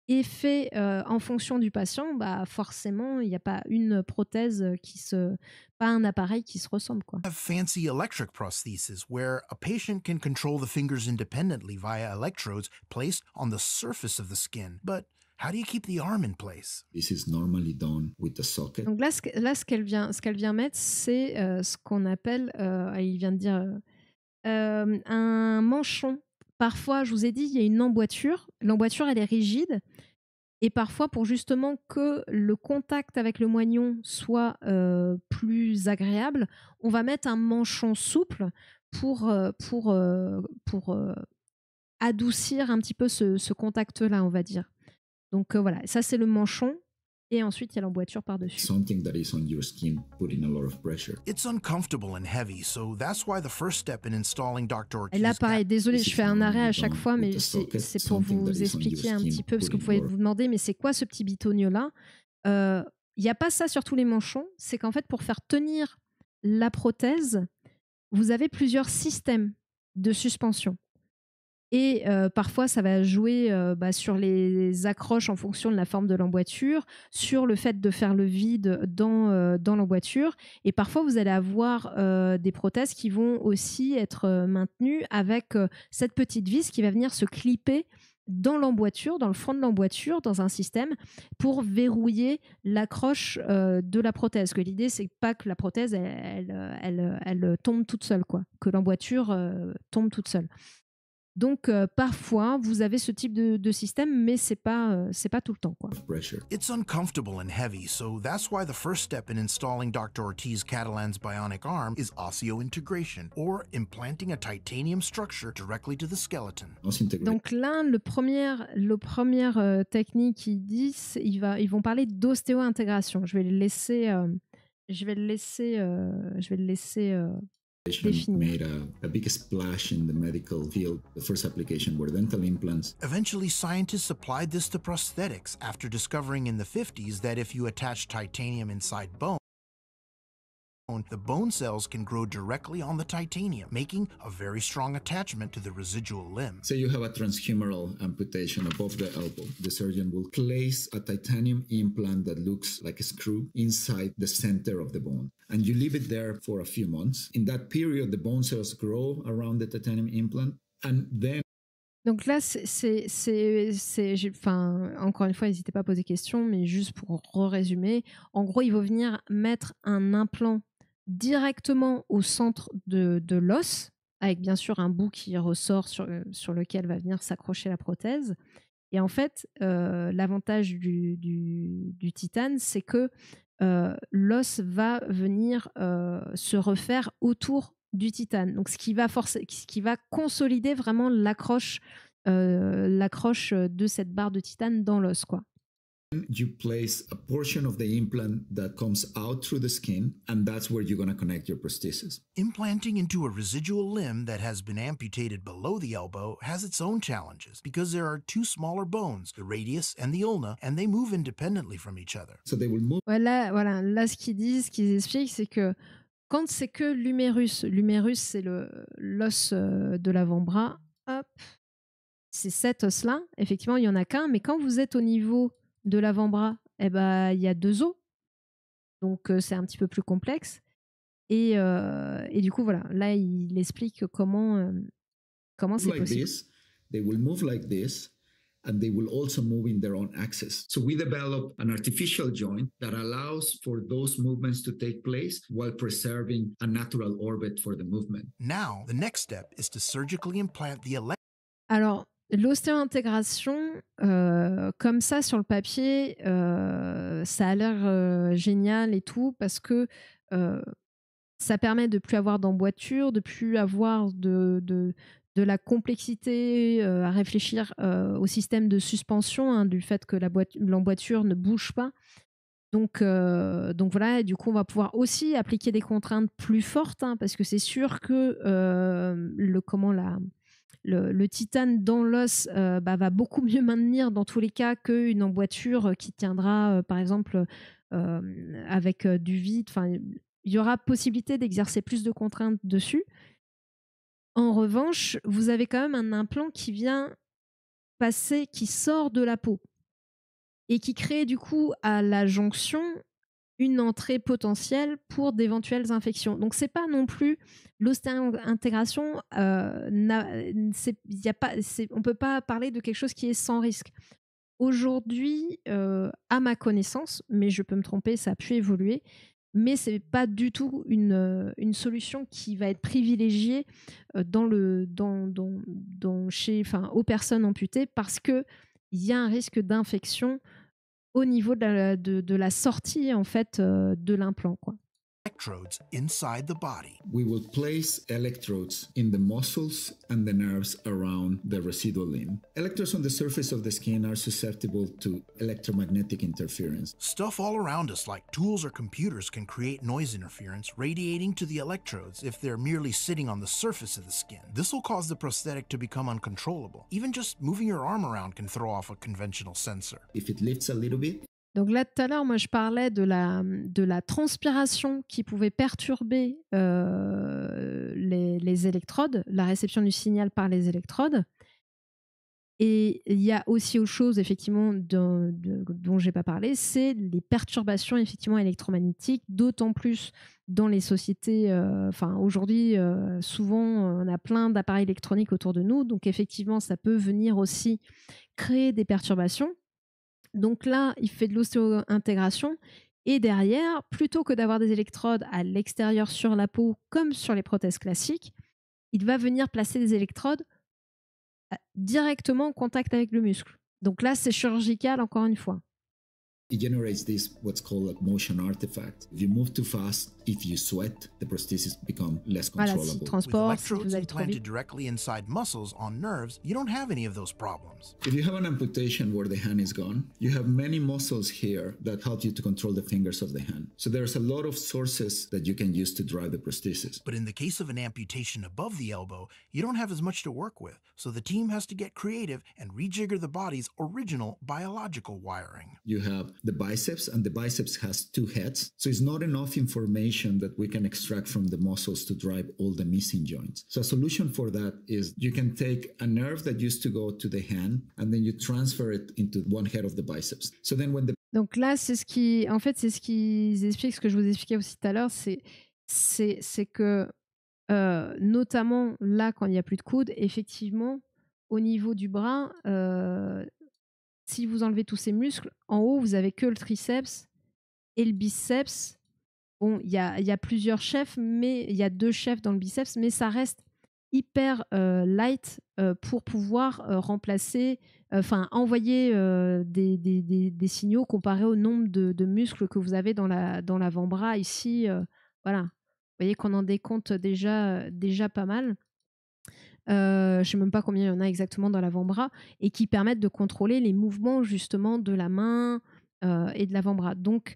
et fait en fonction du patient, forcément, il n'y a pas une prothèse pas un appareil qui se ressemble, quoi. Have fancy electric prostheses where a patient can control the fingers independently via electrodes placed on the surface of the skin. But how do you keep the arm in place? This is normally done with a socket. Donc là, ce qu'elle vient mettre, c'est ce qu'on appelle, il vient de dire, un manchon. Parfois, je vous ai dit, il y a une emboîture. L'emboîture, elle est rigide. Et parfois, pour justement que le contact avec le moignon soit plus agréable, on va mettre un manchon souple pour adoucir un petit peu ce contact-là, on va dire. Donc voilà, ça c'est le manchon. Et ensuite, il y a l'emboîture par-dessus. Something that is on your skin, putting a lot of pressure. It's uncomfortable and heavy, so that's why the first step in installing Dr. Et là, Ortiz's pareil, désolé, je fais un arrêt à chaque fois, mais c'est pour vous expliquer un petit peu, parce que vous pouvez vous demander, mais c'est quoi ce petit bitonio-là ? Il n'y a pas ça sur tous les manchons, c'est qu'en fait, pour faire tenir la prothèse, vous avez plusieurs systèmes de suspension. Et parfois, ça va jouer sur les accroches en fonction de la forme de l'emboîture, sur le fait de faire le vide dans l'emboîture. Et parfois, vous allez avoir des prothèses qui vont aussi être maintenues avec cette petite vis qui va venir se clipper dans l'emboîture, dans le front de l'emboîture, dans un système pour verrouiller l'accroche de la prothèse. Que l'idée, c'est pas que la prothèse, elle tombe toute seule, quoi. Que l'emboîture tombe toute seule. Donc parfois vous avez ce type de système, mais c'est pas tout le temps, quoi. It's uncomfortable and heavy, so that's why the first step in installing Dr. Ortiz Catalan's bionic arm is osseointegration, or implanting a titanium structure directly to the skeleton. Donc là, le première technique qu'ils disent, ils vont parler d'ostéo-intégration. Je vais le laisser made a big splash in the medical field. The first application were dental implants. Eventually, scientists applied this to prosthetics after discovering in the 50s that if you attach titanium inside bone, the bone cells can grow directly on the titanium, making a very strong attachment to the residual limb. So you have a transhumeral amputation above the elbow. The surgeon will place a titanium implant that looks like a screw inside the center of the bone. And you leave it there for a few months. In that period, the bone cells grow around the titanium implant. And then donc là, encore une fois, n'hésitez pas à poser question, mais juste pour résumer, en gros, il va venir mettre un implant directement au centre de l'os, avec bien sûr un bout qui ressort sur lequel va venir s'accrocher la prothèse. Et en fait, l'avantage du titane, c'est que l'os va venir se refaire autour du titane. Donc, ce qui va consolider vraiment l'accroche de cette barre de titane dans l'os, quoi. You place a portion of the implant that comes out through the skin, and that's where you're going to connect your prosthesis. Implanting into a residual limb that has been amputated below the elbow has its own challenges because there are two smaller bones, the radius and the ulna, and they move independently from each other. So they will move. Voilà, là ce qu'ils expliquent, c'est que quand c'est que l'humérus c'est l'os de l'avant-bras, hop, c'est cet os-là, effectivement, il n'y en a qu'un, mais quand vous êtes au niveau de l'avant-bras, il y a 2 os, donc c'est un petit peu plus complexe. Et du coup, voilà, là, il explique comment c'est possible. They will move like this, and they will also move in their own axis. So we develop an artificial joint that allows for those movements to take place while preserving a natural orbit for the movement. Now, the next step is to surgically implant the Alors, l'ostéo-intégration, comme ça sur le papier, ça a l'air génial et tout, parce que ça permet de plus avoir d'emboîture, de plus avoir de la complexité à réfléchir au système de suspension, hein, du fait que l'emboîture ne bouge pas. Donc voilà, et du coup, on va pouvoir aussi appliquer des contraintes plus fortes, hein, parce que c'est sûr que le titane dans l'os va beaucoup mieux maintenir dans tous les cas qu'une emboîture qui tiendra, par exemple, avec du vide. Enfin, il y aura possibilité d'exercer plus de contraintes dessus. En revanche, vous avez quand même un implant qui vient passer, qui sort de la peau et qui crée du coup à la jonction une entrée potentielle pour d'éventuelles infections. Donc c'est pas non plus l'ostéo-intégration, on peut pas parler de quelque chose qui est sans risque. Aujourd'hui, à ma connaissance, mais je peux me tromper, ça a pu évoluer, mais c'est pas du tout une solution qui va être privilégiée aux personnes amputées, parce que il y a un risque d'infection au niveau de la sortie en fait de l'implant, quoi. Electrodes inside the body. We will place electrodes in the muscles and the nerves around the residual limb. Electrodes on the surface of the skin are susceptible to electromagnetic interference. Stuff all around us, like tools or computers, can create noise interference radiating to the electrodes if they're merely sitting on the surface of the skin. This will cause the prosthetic to become uncontrollable. Even just moving your arm around can throw off a conventional sensor. If it lifts a little bit, donc là, tout à l'heure, moi, je parlais de la transpiration qui pouvait perturber les électrodes, la réception du signal par les électrodes. Et il y a aussi autre chose, effectivement, dont je n'ai pas parlé, c'est les perturbations, effectivement, électromagnétiques, d'autant plus dans les sociétés. Aujourd'hui, souvent, on a plein d'appareils électroniques autour de nous. Donc, effectivement, ça peut venir aussi créer des perturbations. Donc là, il fait de l'ostéo-intégration et derrière, plutôt que d'avoir des électrodes à l'extérieur sur la peau comme sur les prothèses classiques, il va venir placer des électrodes directement en contact avec le muscle. Donc là, c'est chirurgical encore une fois. It generates this what's called a motion artifact. If you move too fast, if you sweat, the prosthesis become less controllable. Voilà, si With transport, si electrodes vous allez trop implanted vite. directly inside muscles on nerves, you don't have any of those problems. If you have an amputation where the hand is gone, you have many muscles here that help you to control the fingers of the hand. So there's a lot of sources that you can use to drive the prosthesis. But in the case of an amputation above the elbow, you don't have as much to work with. So the team has to get creative and rejigger the body's original biological wiring. You have the biceps, and the biceps has two heads. So it's not enough information that we can extract from the muscles to drive all the missing joints. So a solution for that is you can take a nerve that used to go to the hand and then you transfer it into one head of the biceps. So then when the Donc là, c'est ce qu'ils expliquent, ce que je vous expliquais aussi tout à l'heure, c'est que notamment là, quand il n'y a plus de coude, effectivement, au niveau du bras, si vous enlevez tous ces muscles, en haut, vous avez que le triceps et le biceps. Bon, il y a plusieurs chefs, mais il y a 2 chefs dans le biceps, mais ça reste hyper light pour pouvoir remplacer, envoyer des signaux comparé au nombre de muscles que vous avez dans l'avant-bras ici. Voilà, vous voyez qu'on en décompte déjà pas mal. Je ne sais même pas combien il y en a exactement dans l'avant-bras et qui permettent de contrôler les mouvements justement de la main et de l'avant-bras. Donc,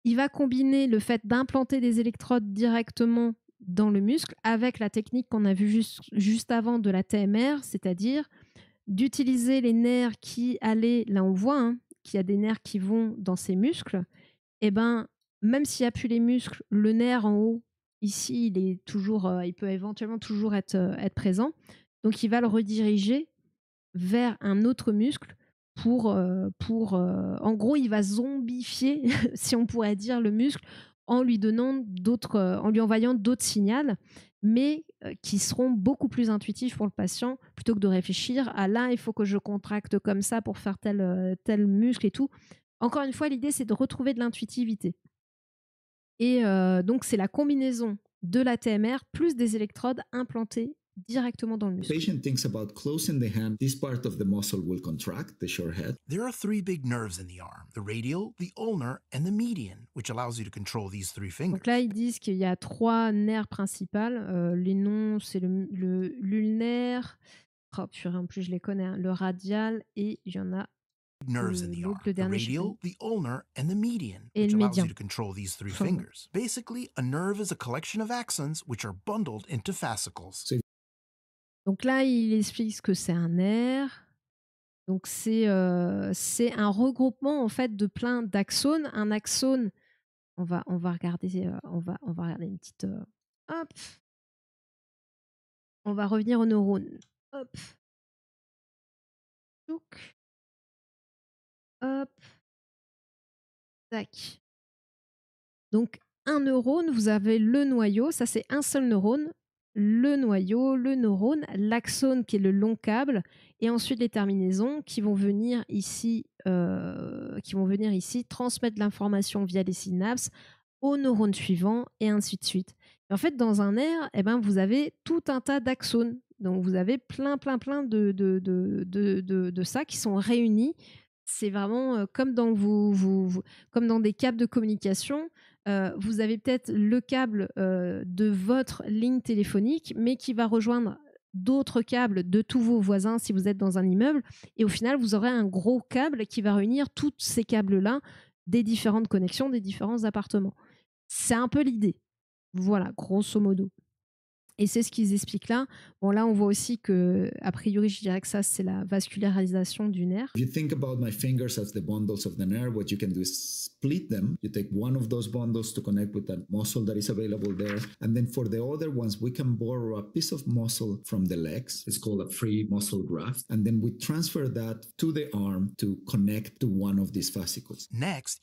il va combiner le fait d'implanter des électrodes directement dans le muscle avec la technique qu'on a vue juste avant de la TMR, c'est-à-dire d'utiliser les nerfs qui allaient, là on voit qu'il y a des nerfs qui vont dans ces muscles, et ben même s'il n'y a plus les muscles, le nerf en haut, ici, il peut éventuellement toujours être présent, donc il va le rediriger vers un autre muscle en gros, il va zombifier, si on pourrait dire, le muscle en lui envoyant d'autres signaux, mais qui seront beaucoup plus intuitifs pour le patient, plutôt que de réfléchir à là, il faut que je contracte comme ça pour faire tel muscle et tout. Encore une fois, l'idée, c'est de retrouver de l'intuitivité. Et donc, c'est la combinaison de la TMR plus des électrodes implantées directement dans le The muscle. patient thinks about closing the hand. This part of the muscle will contract, the short head. There are 3 big nerves in the arm: the radial, the ulnar, and the median, which allows you to control these 3 fingers. Donc là, ils disent qu'il y a 3 nerfs principaux. Les noms, c'est l'ulnaire. Oh purée, en plus je les connais. Hein, le radial et il y en a Nerves in the arm: le the dernier, je sais radial, the ulnar, and the median, Et which le allows médian. you to control these 3 Tout simplement. fingers. Basically, a nerve is a collection of axons which are bundled into fascicles. Donc là, il explique ce que c'est un nerf. Donc c'est un regroupement en fait de plein d'axones. Un axone, on va regarder, on va regarder une petite. Hop. On va revenir aux neurones. Hop. Touc. Hop. Tac. Donc un neurone, vous avez le noyau, ça c'est un seul neurone. Le noyau, le neurone, l'axone qui est le long câble, et ensuite les terminaisons qui vont venir ici, transmettre l'information via les synapses au neurone suivant, et ainsi de suite. Et en fait, dans un nerf, vous avez tout un tas d'axones. Donc vous avez plein de ça qui sont réunis. C'est vraiment comme dans comme dans des câbles de communication. Vous avez peut-être le câble de votre ligne téléphonique, mais qui va rejoindre d'autres câbles de tous vos voisins si vous êtes dans un immeuble. Et au final, vous aurez un gros câble qui va réunir tous ces câbles-là des différentes connexions, des différents appartements. C'est un peu l'idée. Voilà, grosso modo. Et c'est ce qu'ils expliquent là. Bon, là, on voit aussi que, a priori, je dirais que ça, c'est la vascularisation du nerf. If you think about my fingers as the bundles of the nerve, what you can do is split them. You take one of those bundles to connect with that muscle that is available there. And then for the other ones, we can borrow a piece of muscle from the legs. It's called a free muscle graft. And then we transfer that to the arm to connect to one of these fascicles. Next,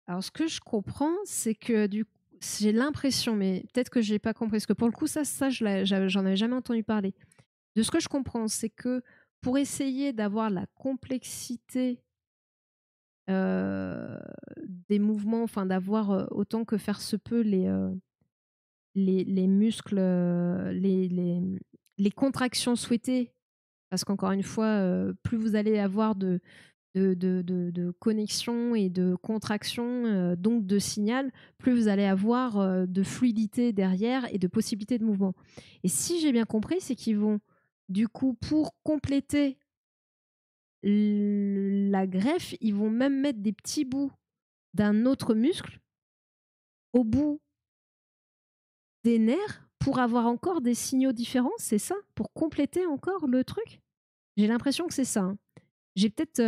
Alors, ce que je comprends, c'est que du coup, j'ai l'impression, mais peut-être que je n'ai pas compris, parce que pour le coup, ça j'en avais jamais entendu parler. De ce que je comprends, c'est que pour essayer d'avoir la complexité des mouvements, enfin d'avoir autant que faire se peut les muscles, les contractions souhaitées, parce qu'encore une fois, plus vous allez avoir de connexion et de contraction, donc de signal, plus vous allez avoir de fluidité derrière et de possibilités de mouvement. Et si j'ai bien compris, c'est qu'ils vont, du coup, pour compléter la greffe, ils vont même mettre des petits bouts d'un autre muscle au bout des nerfs pour avoir encore des signaux différents, c'est ça? Pour compléter encore le truc? J'ai l'impression que c'est ça, hein. J'ai peut-être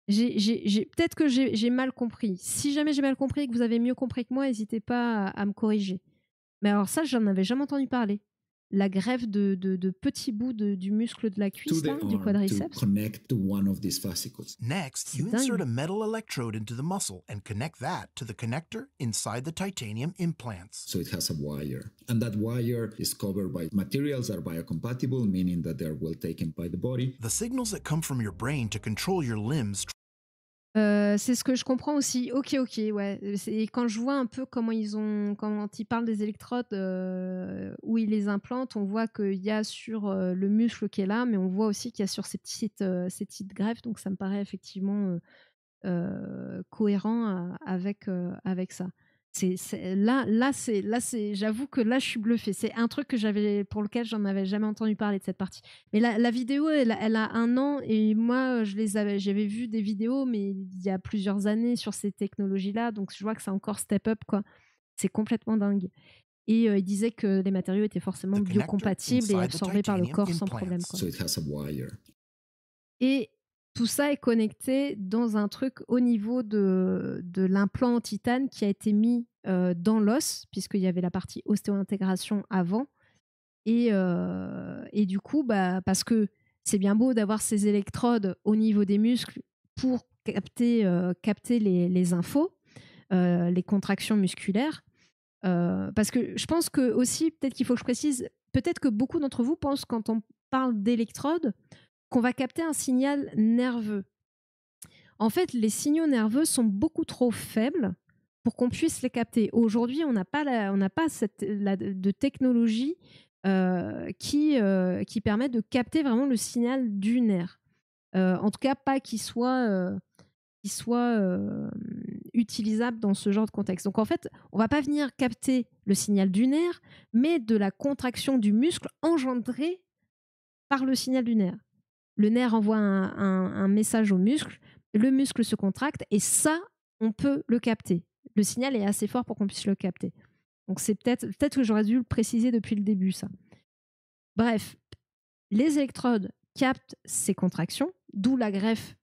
peut-être que j'ai mal compris. Si jamais j'ai mal compris et que vous avez mieux compris que moi, n'hésitez pas à me corriger. Mais alors ça, j'en avais jamais entendu parler. La greffe de petits bouts du muscle de la cuisse, là, du quadriceps. To connect to one of these fascicles. Next, you insert a metal electrode into the muscle and connect that to the connector inside the titanium implants. So it has a wire. And that wire is covered by materials that are biocompatible, meaning that they are well taken by the body. The signals that come from your brain to control your limbs. C'est ce que je comprends aussi. Ok, ouais. Et quand je vois un peu quand ils parlent des électrodes où ils les implantent, on voit qu'il y a sur le muscle qui est là, mais on voit aussi qu'il y a sur ces petites greffes. Donc ça me paraît effectivement cohérent avec ça. J'avoue que là je suis bluffée. C'est un truc pour lequel j'en avais jamais entendu parler de cette partie. Mais la vidéo, elle a 1 an et moi j'avais vu des vidéos, mais il y a plusieurs années sur ces technologies-là, donc je vois que c'est encore step up, quoi. C'est complètement dingue. Et il disait que les matériaux étaient forcément biocompatibles et absorbés par le corps sans problème, quoi. So it has a wire. Et tout ça est connecté dans un truc au niveau de l'implant en titane qui a été mis dans l'os, puisqu'il y avait la partie ostéo-intégration avant. Et du coup, parce que c'est bien beau d'avoir ces électrodes au niveau des muscles pour capter les infos, les contractions musculaires. Parce que je pense que aussi, peut-être qu'il faut que je précise, peut-être que beaucoup d'entre vous pensent quand on parle d'électrodes qu'on va capter un signal nerveux. En fait, les signaux nerveux sont beaucoup trop faibles pour qu'on puisse les capter. Aujourd'hui, on n'a pas de technologie qui permet de capter vraiment le signal du nerf. En tout cas, pas qu'il soit utilisable dans ce genre de contexte. Donc en fait, on va pas venir capter le signal du nerf, mais de la contraction du muscle engendrée par le signal du nerf. Le nerf envoie un message au muscle, le muscle se contracte et ça, on peut le capter. Le signal est assez fort pour qu'on puisse le capter. Donc c'est peut-être que j'aurais dû le préciser depuis le début, ça. Bref, les électrodes captent ces contractions, d'où la greffe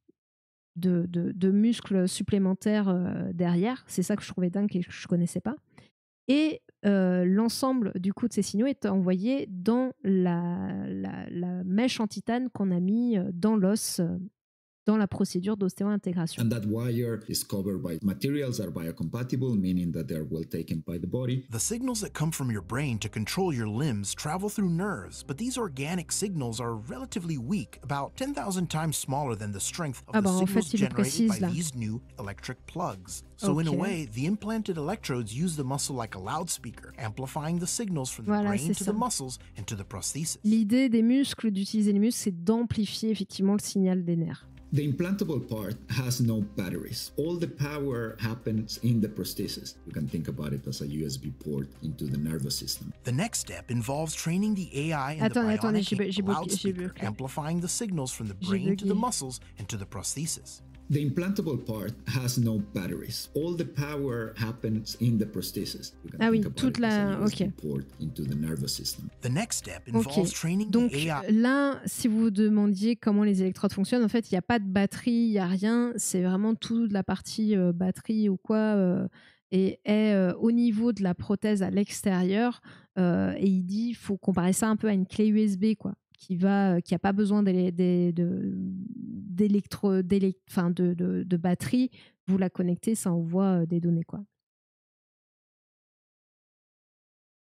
de muscles supplémentaires derrière. C'est ça que je trouvais dingue et que je ne connaissais pas. Et l'ensemble du coup de ces signaux est envoyé dans la mèche en titane qu'on a mis dans l'os dans la procédure d'ostéo-intégration. And that wire is covered by materials that are biocompatible, meaning that they're well taken by the body. The signals that come from your brain to control your limbs travel through nerves, but these organic signals are relatively weak, about 10,000 times smaller than the strength of the signals generated by these new electric plugs. So in a way, the implanted electrodes use the muscle like a loudspeaker, amplifying the signals from the brain to the muscles and to the prosthesis. L'idée des muscles, d'utiliser les muscles, c'est d'amplifier effectivement le signal des nerfs. The implantable part has no batteries. All the power happens in the prosthesis. You can think about it as a USB port into the nervous system. The next step involves training the AI and the bionic loudspeaker, amplifying the signals from the brain to the muscles and to the prosthesis. The implantable part has no batteries. All the power happens in the prosthesis. You can think about it as a USB port into the nervous system. The next step involves training Donc the AI. là, si vous vous demandiez comment les électrodes fonctionnent, en fait, il n'y a pas de batterie, il n'y a rien. C'est vraiment toute la partie batterie ou quoi et est au niveau de la prothèse à l'extérieur. Et il dit, il faut comparer ça un peu à une clé USB, quoi. Qui a pas besoin de batterie, vous la connectez, ça envoie des données, quoi.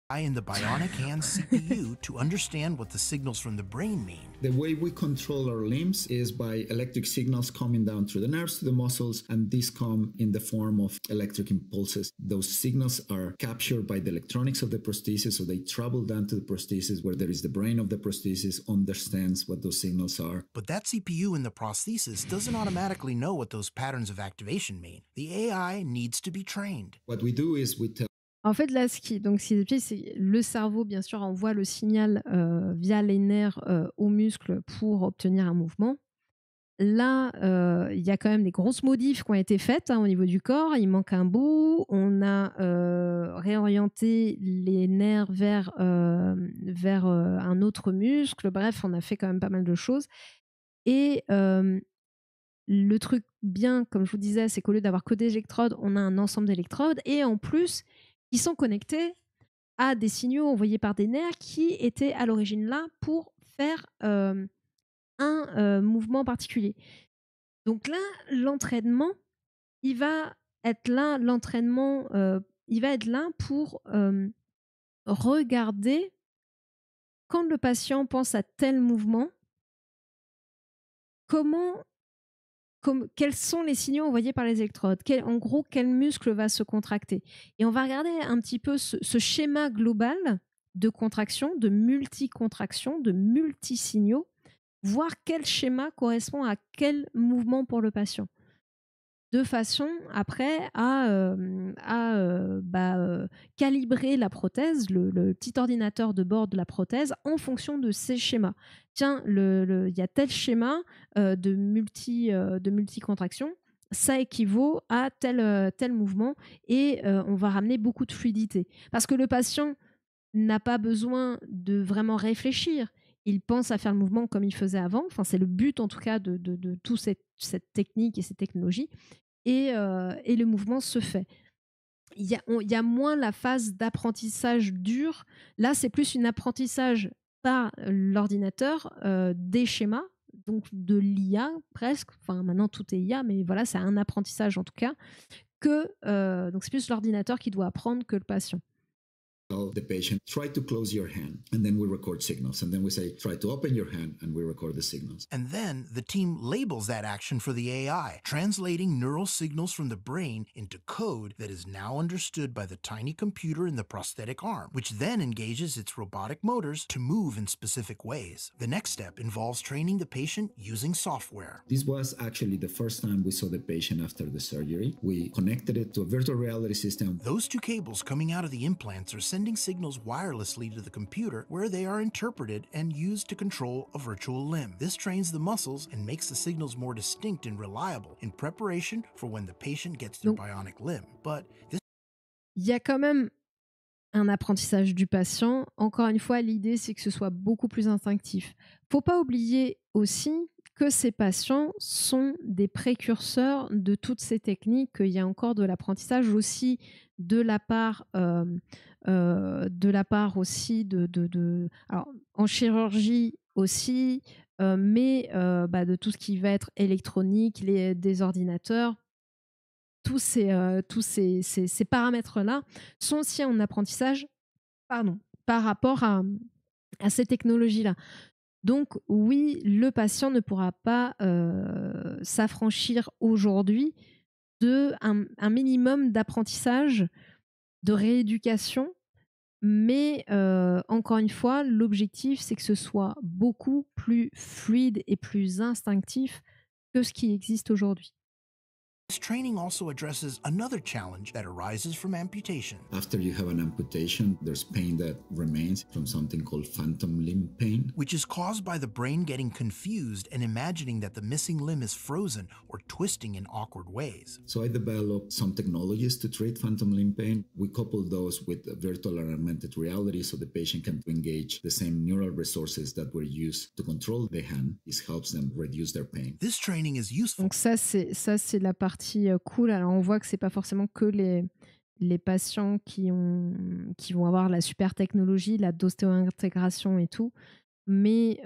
And the bionic hand CPU to understand what the signals from the brain mean. The way we control our limbs is by electric signals coming down through the nerves to the muscles, and these come in the form of electric impulses. Those signals are captured by the electronics of the prosthesis, so they travel down to the prosthesis where there is the brain of the prosthesis, understands what those signals are. But that CPU in the prosthesis doesn't automatically know what those patterns of activation mean. The AI needs to be trained. What we do is we tell En fait, là, c'est le cerveau, bien sûr, envoie le signal via les nerfs aux muscles pour obtenir un mouvement. Là, il y a quand même des grosses modifs qui ont été faites au niveau du corps. Il manque un bout. On a réorienté les nerfs vers un autre muscle. Bref, on a fait quand même pas mal de choses. Et le truc bien, comme je vous disais, c'est qu'au lieu d'avoir que des électrodes, on a un ensemble d'électrodes. Et en plus, ils sont connectés à des signaux envoyés par des nerfs qui étaient à l'origine là pour faire un mouvement particulier. Donc là, l'entraînement, il va être là pour regarder quand le patient pense à tel mouvement, quels sont les signaux envoyés par les électrodes, en gros, quel muscle va se contracter. Et on va regarder un petit peu ce schéma global de contraction, de multicontraction, de multisignaux, voir quel schéma correspond à quel mouvement pour le patient. De façon, après, à calibrer la prothèse, le petit ordinateur de bord de la prothèse, en fonction de ces schémas. Tiens, il y a tel schéma de multicontraction, ça équivaut à tel mouvement, et on va ramener beaucoup de fluidité. Parce que le patient n'a pas besoin de vraiment réfléchir. Il pense à faire le mouvement comme il faisait avant. Enfin, c'est le but, en tout cas, de toute cette technique et cette technologie. Et le mouvement se fait. Il y a moins la phase d'apprentissage dur. Là, c'est plus un apprentissage par l'ordinateur des schémas, donc de l'IA presque. Enfin, maintenant, tout est IA, mais voilà, c'est un apprentissage en tout cas. Donc, c'est plus l'ordinateur qui doit apprendre que le patient. tell the patient, try to close your hand, and then we record signals. And then we say, try to open your hand, and we record the signals. And then the team labels that action for the AI, translating neural signals from the brain into code that is now understood by the tiny computer in the prosthetic arm, which then engages its robotic motors to move in specific ways. The next step involves training the patient using software. This was actually the first time we saw the patient after the surgery. We connected it to a virtual reality system. Those two cables coming out of the implants are sending signals wirelessly to the computer where they are interpreted and used to control a virtual limb. This trains the muscles and makes the signals more distinct and reliable in preparation for when the patient gets their bionic limb. But this... Il y a quand même un apprentissage du patient. Encore une fois, l'idée, c'est que ce soit beaucoup plus instinctif. Faut pas oublier aussi que ces patients sont des précurseurs de toutes ces techniques, qu'il y a encore de l'apprentissage aussi de la part aussi alors, en chirurgie aussi, mais de tout ce qui va être électronique, des ordinateurs. Tous ces paramètres-là sont aussi en apprentissage par rapport à ces technologies-là. Donc oui, le patient ne pourra pas s'affranchir aujourd'hui d'un minimum d'apprentissage, de rééducation, mais encore une fois, l'objectif, c'est que ce soit beaucoup plus fluide et plus instinctif que ce qui existe aujourd'hui. This training also addresses another challenge that arises from amputation. After you have an amputation, there's pain that remains from something called phantom limb pain, which is caused by the brain getting confused and imagining that the missing limb is frozen or twisting in awkward ways. So I developed some technologies to treat phantom limb pain. We coupled those with virtual and augmented reality so the patient can engage the same neural resources that were used to control the hand. This helps them reduce their pain. This training is useful. Donc ça c'est la partie cool. Alors on voit que c'est pas forcément que les patients qui vont avoir la super technologie, la d'ostéo-intégration et tout, mais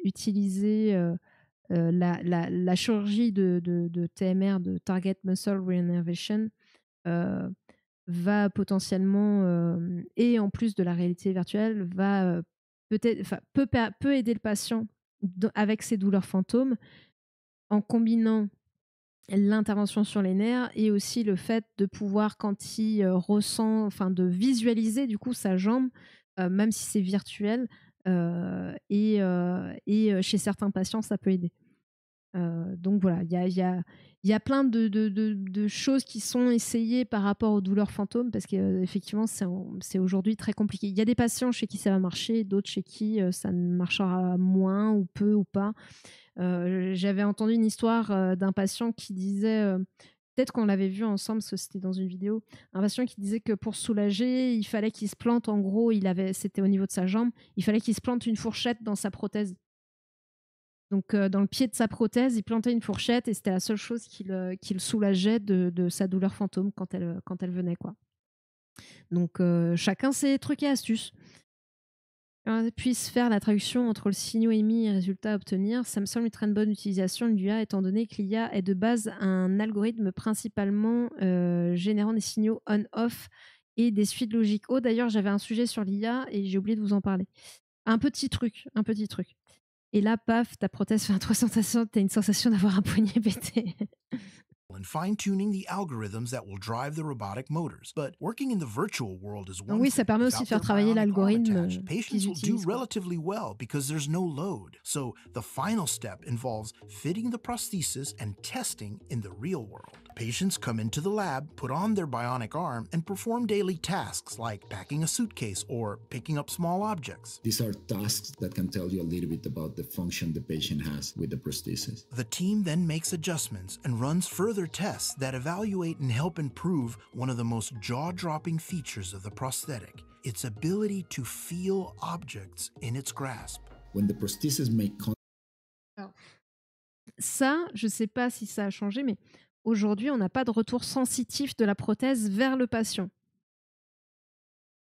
utiliser la chirurgie de TMR, de Target Muscle Reinnervation, va potentiellement, et en plus de la réalité virtuelle, va peut aider le patient avec ses douleurs fantômes en combinant l'intervention sur les nerfs et aussi le fait de pouvoir, quand il ressent, de visualiser du coup sa jambe, même si c'est virtuel, et chez certains patients ça peut aider. Donc voilà, il y a plein de choses qui sont essayées par rapport aux douleurs fantômes parce qu'effectivement c'est aujourd'hui très compliqué. Il y a des patients chez qui ça va marcher, d'autres chez qui ça ne marchera moins ou peu ou pas. J'avais entendu une histoire d'un patient qui disait, peut-être qu'on l'avait vu ensemble, parce que c'était dans une vidéo, un patient qui disait que pour soulager, il fallait qu'il se plante, en gros, c'était au niveau de sa jambe, il fallait qu'il se plante une fourchette dans sa prothèse. Donc dans le pied de sa prothèse, il plantait une fourchette et c'était la seule chose qui le soulageait de sa douleur fantôme quand elle venait, quoi. Donc chacun ses trucs et astuces. Puisse faire la traduction entre le signaux émis et le résultat à obtenir, ça me semble être une bonne utilisation de l'IA, étant donné que l'IA est de base un algorithme principalement générant des signaux on-off et des suites logiques. Oh, d'ailleurs, j'avais un sujet sur l'IA et j'ai oublié de vous en parler. Un petit truc. Et là, paf, ta prothèse fait un 360, t'as une sensation d'avoir un poignet pété. And fine-tuning the algorithms that will drive the robotic motors. But working in the virtual world is one oui, ça permet aussi de faire travailler l'algorithme. Patients will do relatively well because there's no load. So the final step involves fitting the prosthesis and testing in the real world. Patients come into the lab, put on their bionic arm, and perform daily tasks like packing a suitcase or picking up small objects. These are tasks that can tell you a little bit about the function the patient has with the prosthesis. The team then makes adjustments and runs further tests that evaluate and help improve one of the most jaw-dropping features of the prosthetic, its ability to feel objects in its grasp. When the prosthesis make Alors, ça, je sais pas si ça a changé, mais aujourd'hui, on n'a pas de retour sensitif de la prothèse vers le patient.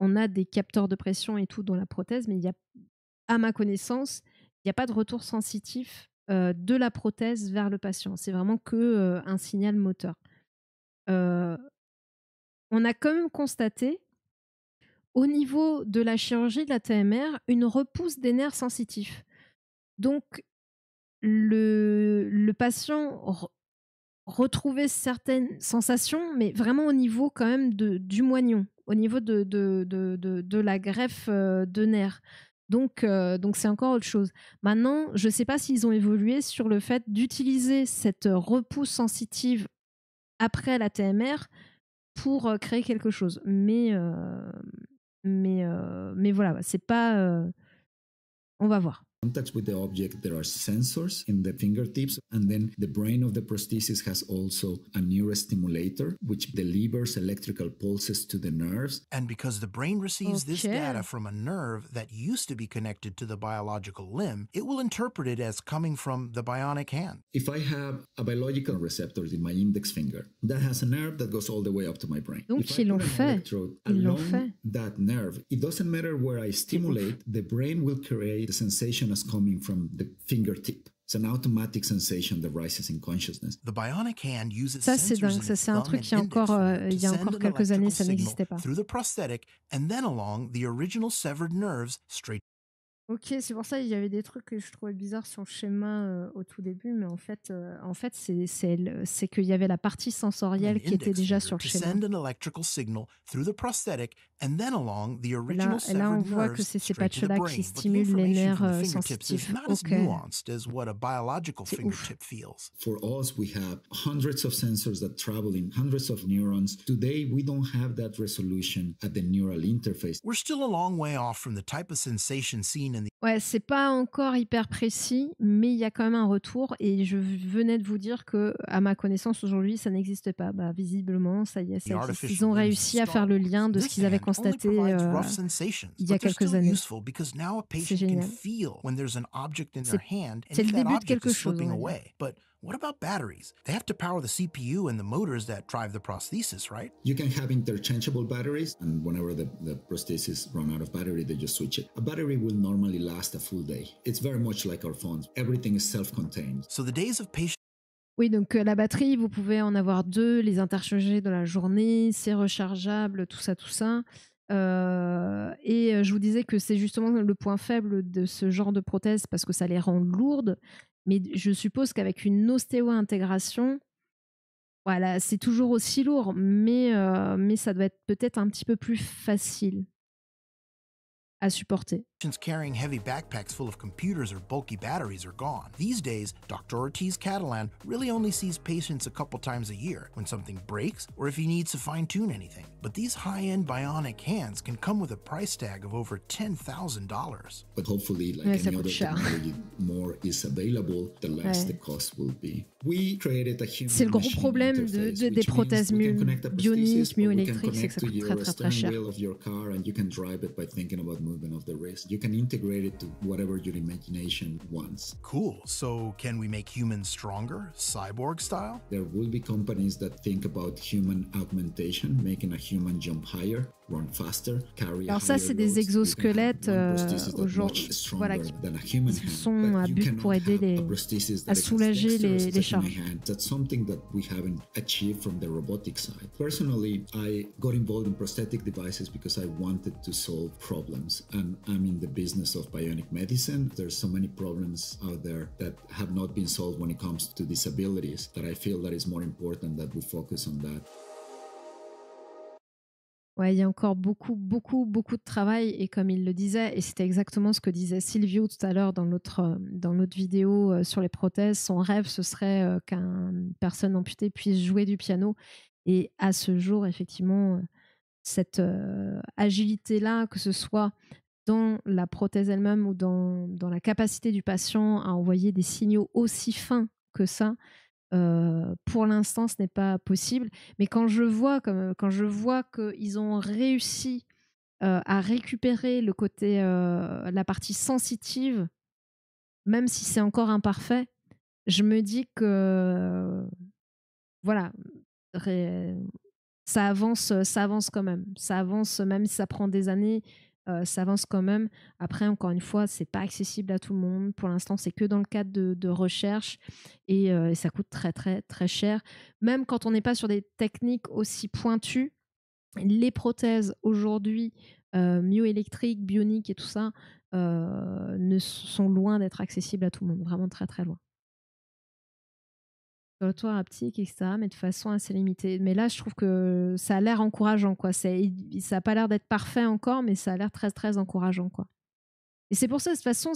On a des capteurs de pression et tout dans la prothèse, mais à ma connaissance, il n'y a pas de retour sensitif de la prothèse vers le patient. C'est vraiment que un signal moteur. On a quand même constaté au niveau de la chirurgie de la TMR, une repousse des nerfs sensitifs. Donc, le patient retrouvait certaines sensations, mais vraiment au niveau quand même du moignon, au niveau de la greffe de nerfs. Donc c'est encore autre chose. Maintenant, je ne sais pas s'ils ont évolué sur le fait d'utiliser cette repousse sensitive après la TMR pour créer quelque chose. Mais voilà, c'est pas... on va voir. Contacts with the object, there are sensors in the fingertips, and then the brain of the prosthesis has also a neurostimulator, which delivers electrical pulses to the nerves. And because the brain receives this data from a nerve that used to be connected to the biological limb, it will interpret it as coming from the bionic hand. If I have a biological receptor in my index finger, that has a nerve that goes all the way up to my brain. Donc ils l'ont fait. Ils l'ont fait. That nerve, it doesn't matter where I stimulate, the brain will create the sensation as coming from the fingertip. It's an automatic sensation that rises in consciousness. The bionic hand uses ça c'est dingue, ça c'est un truc qui il y a encore quelques années ça n'existait pas. Through the prosthetic and then along the original severed nerves straight. Ok, c'est pour ça qu'il y avait des trucs que je trouvais bizarres sur le schéma au tout début, mais en fait c'est qu'il y avait la partie sensorielle qui était déjà sur le schéma. Et là, on voit que c'est ces patchs-là qui stimulent les nerfs sensitifs. Ok. C'est ouf. For us, we have hundreds of sensors that travel in hundreds of neurons. Today, we don't have that resolution at the neural interface. We're still a long way off from the type of sensation seen in the... Ouais, c'est pas encore hyper précis, mais il y a quand même un retour. Et je venais de vous dire que, à ma connaissance aujourd'hui, ça n'existe pas. Bah, visiblement, ça y est, ça existe. Ils ont réussi à faire le lien de ce qu'ils avaient constaté il y a quelques années. C'est génial. C'est le début de quelque chose. What about batteries? They have to power the CPU and the motors that drive the prosthesis, right? You can have interchangeable batteries, and whenever the prosthesis run out of battery, they just switch it. A battery will normally last a full day. It's very much like our phones. Everything is self-contained. So the days of patient... Oui, donc la batterie, vous pouvez en avoir deux, les interchanger dans la journée, c'est rechargeable, tout ça, tout ça. Et je vous disais que c'est justement le point faible de ce genre de prothèse parce que ça les rend lourdes. Mais je suppose qu'avec une ostéo-intégration, voilà, c'est toujours aussi lourd, mais ça doit être peut-être un petit peu plus facile à supporter. Carrying heavy backpacks full of computers or bulky batteries are gone. These days, Dr. Ortiz Catalan really only sees patients a couple times a year when something breaks or if he needs to fine-tune anything. But these high-end bionic hands can come with a price tag of over $10,000. But hopefully, like any other technology, more is available, the less the cost will be. We created a human c'est le gros problème des prothèses bioniques, myoélectriques, c'est que ça coûte très très très cher. You can integrate it to whatever your imagination wants. Cool. So can we make humans stronger, cyborg style? There will be companies that think about human augmentation, making a human jump higher, run faster, carry Alors ça, c'est des exosquelettes aujourd'hui, voilà, qui sont à but pour aider à soulager les charges. That's something that we haven't achieved from the robotic side. Personally, I got involved in prosthetic devices because I wanted to solve problems, and I'm in the business of bionic medicine. There's so many problems out there that have not been solved when it comes to disabilities that I feel that it's more important that we focus on that. Ouais, il y a encore beaucoup de travail et comme il le disait, et c'était exactement ce que disait Silvio tout à l'heure dans notre vidéo sur les prothèses, son rêve ce serait qu'une personne amputée puisse jouer du piano et à ce jour, effectivement, cette agilité-là, que ce soit dans la prothèse elle-même ou dans la capacité du patient à envoyer des signaux aussi fins que ça, pour l'instant, ce n'est pas possible. Mais quand je vois qu'ils ont réussi à récupérer le côté, la partie sensitive, même si c'est encore imparfait, je me dis que voilà, ça avance quand même. Ça avance, même si ça prend des années. Ça avance quand même. Après, encore une fois, c'est pas accessible à tout le monde. Pour l'instant, c'est que dans le cadre de recherche et ça coûte très, très, très cher. Même quand on n'est pas sur des techniques aussi pointues, les prothèses aujourd'hui myoélectriques, bioniques et tout ça, sont loin d'être accessibles à tout le monde, vraiment très très loin. Sur le toit haptique, etc., mais de façon assez limitée. Mais là, je trouve que ça a l'air encourageant, quoi. Ça n'a pas l'air d'être parfait encore, mais ça a l'air très très encourageant, quoi. Et c'est pour ça, de toute façon,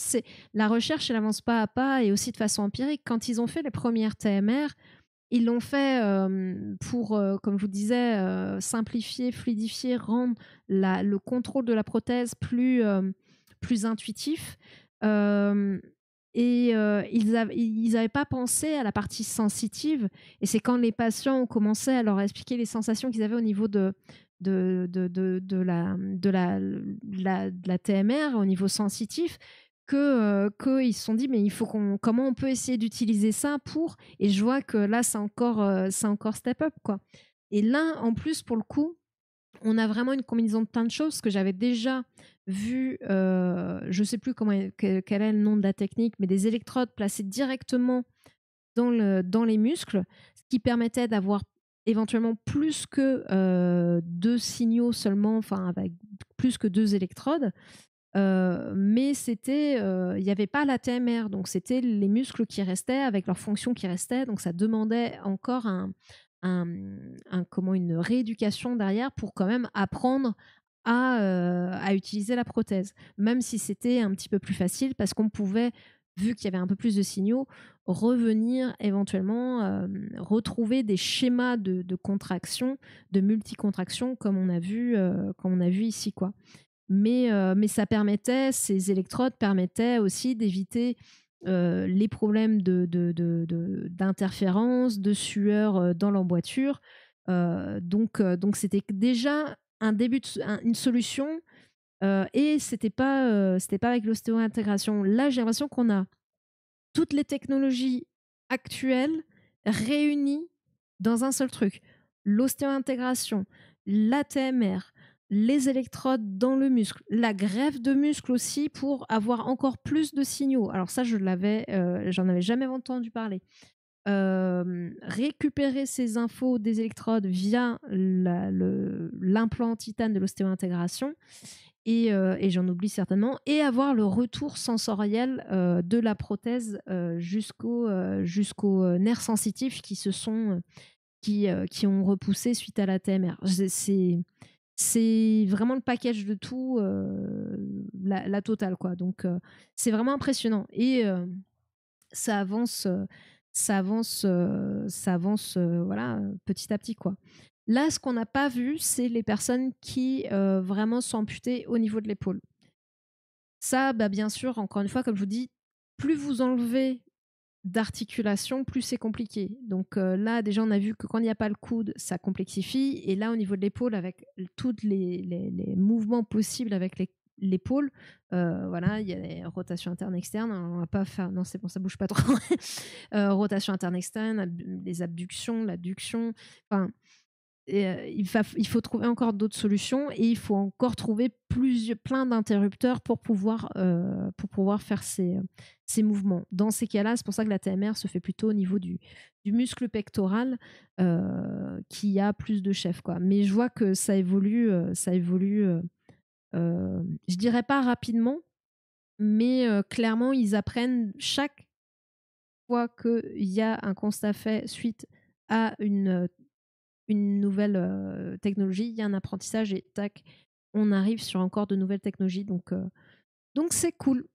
la recherche, elle avance pas à pas et aussi de façon empirique. Quand ils ont fait les premières TMR, ils l'ont fait pour, comme je vous disais, simplifier, fluidifier, rendre le contrôle de la prothèse plus intuitif. Et ils n'avaient pas pensé à la partie sensitive. Et c'est quand les patients ont commencé à leur expliquer les sensations qu'ils avaient au niveau de la TMR, au niveau sensitif, qu'ils se sont dit, mais comment on peut essayer d'utiliser ça pour... Et je vois que là, c'est encore step up, quoi. Et là, en plus, pour le coup, on a vraiment une combinaison de plein de choses que j'avais déjà vu, je ne sais plus quel est le nom de la technique, mais des électrodes placées directement dans les muscles, ce qui permettait d'avoir éventuellement plus que 2 signaux seulement, enfin avec plus que 2 électrodes. Mais il n'y avait pas la TMR, donc c'était les muscles qui restaient avec leurs fonctions qui restaient, donc ça demandait encore une rééducation derrière pour quand même apprendre à utiliser la prothèse, même si c'était un petit peu plus facile parce qu'on pouvait, vu qu'il y avait un peu plus de signaux, revenir éventuellement retrouver des schémas de contraction, de multicontraction comme on a vu ici, quoi. Mais ces électrodes permettaient aussi d'éviter les problèmes d'interférence, de sueur dans l'emboîture. Donc c'était déjà un début, une solution, et c'était pas avec l'ostéo-intégration. Là, j'ai l'impression qu'on a toutes les technologies actuelles réunies dans un seul truc. L'ostéo-intégration, la TMR, les électrodes dans le muscle, la greffe de muscle aussi pour avoir encore plus de signaux. Alors ça, j'en avais jamais entendu parler. Récupérer ces infos des électrodes via l'implant titane de l'ostéo-intégration, et j'en oublie certainement, et avoir le retour sensoriel de la prothèse jusqu'aux nerfs sensitifs qui ont repoussé suite à la TMR. C'est vraiment le package de tout, la totale, quoi. Donc c'est vraiment impressionnant, et ça avance voilà, petit à petit, quoi. Là, ce qu'on n'a pas vu, c'est les personnes qui vraiment sont amputées au niveau de l'épaule. Ça, bien sûr, encore une fois, comme je vous dis, plus vous enlevez d'articulation, plus c'est compliqué. Donc là, déjà, on a vu que quand il n'y a pas le coude, ça complexifie. Et là, au niveau de l'épaule, avec tous les mouvements possibles avec l'épaule, voilà, il y a les rotations internes externes. On va pas faire, non, c'est bon, ça bouge pas trop. Rotation interne externe, les abductions, l'adduction. Enfin, il faut trouver encore d'autres solutions, et il faut encore trouver plein d'interrupteurs pour pouvoir faire ces mouvements. Dans ces cas-là, c'est pour ça que la TMR se fait plutôt au niveau du muscle pectoral, qui a plus de chef, quoi. Mais je vois que ça évolue, je dirais pas rapidement, mais clairement, ils apprennent chaque fois qu'il y a un constat fait suite à une nouvelle technologie, il y a un apprentissage, et tac, on arrive sur encore de nouvelles technologies. Donc c'est cool.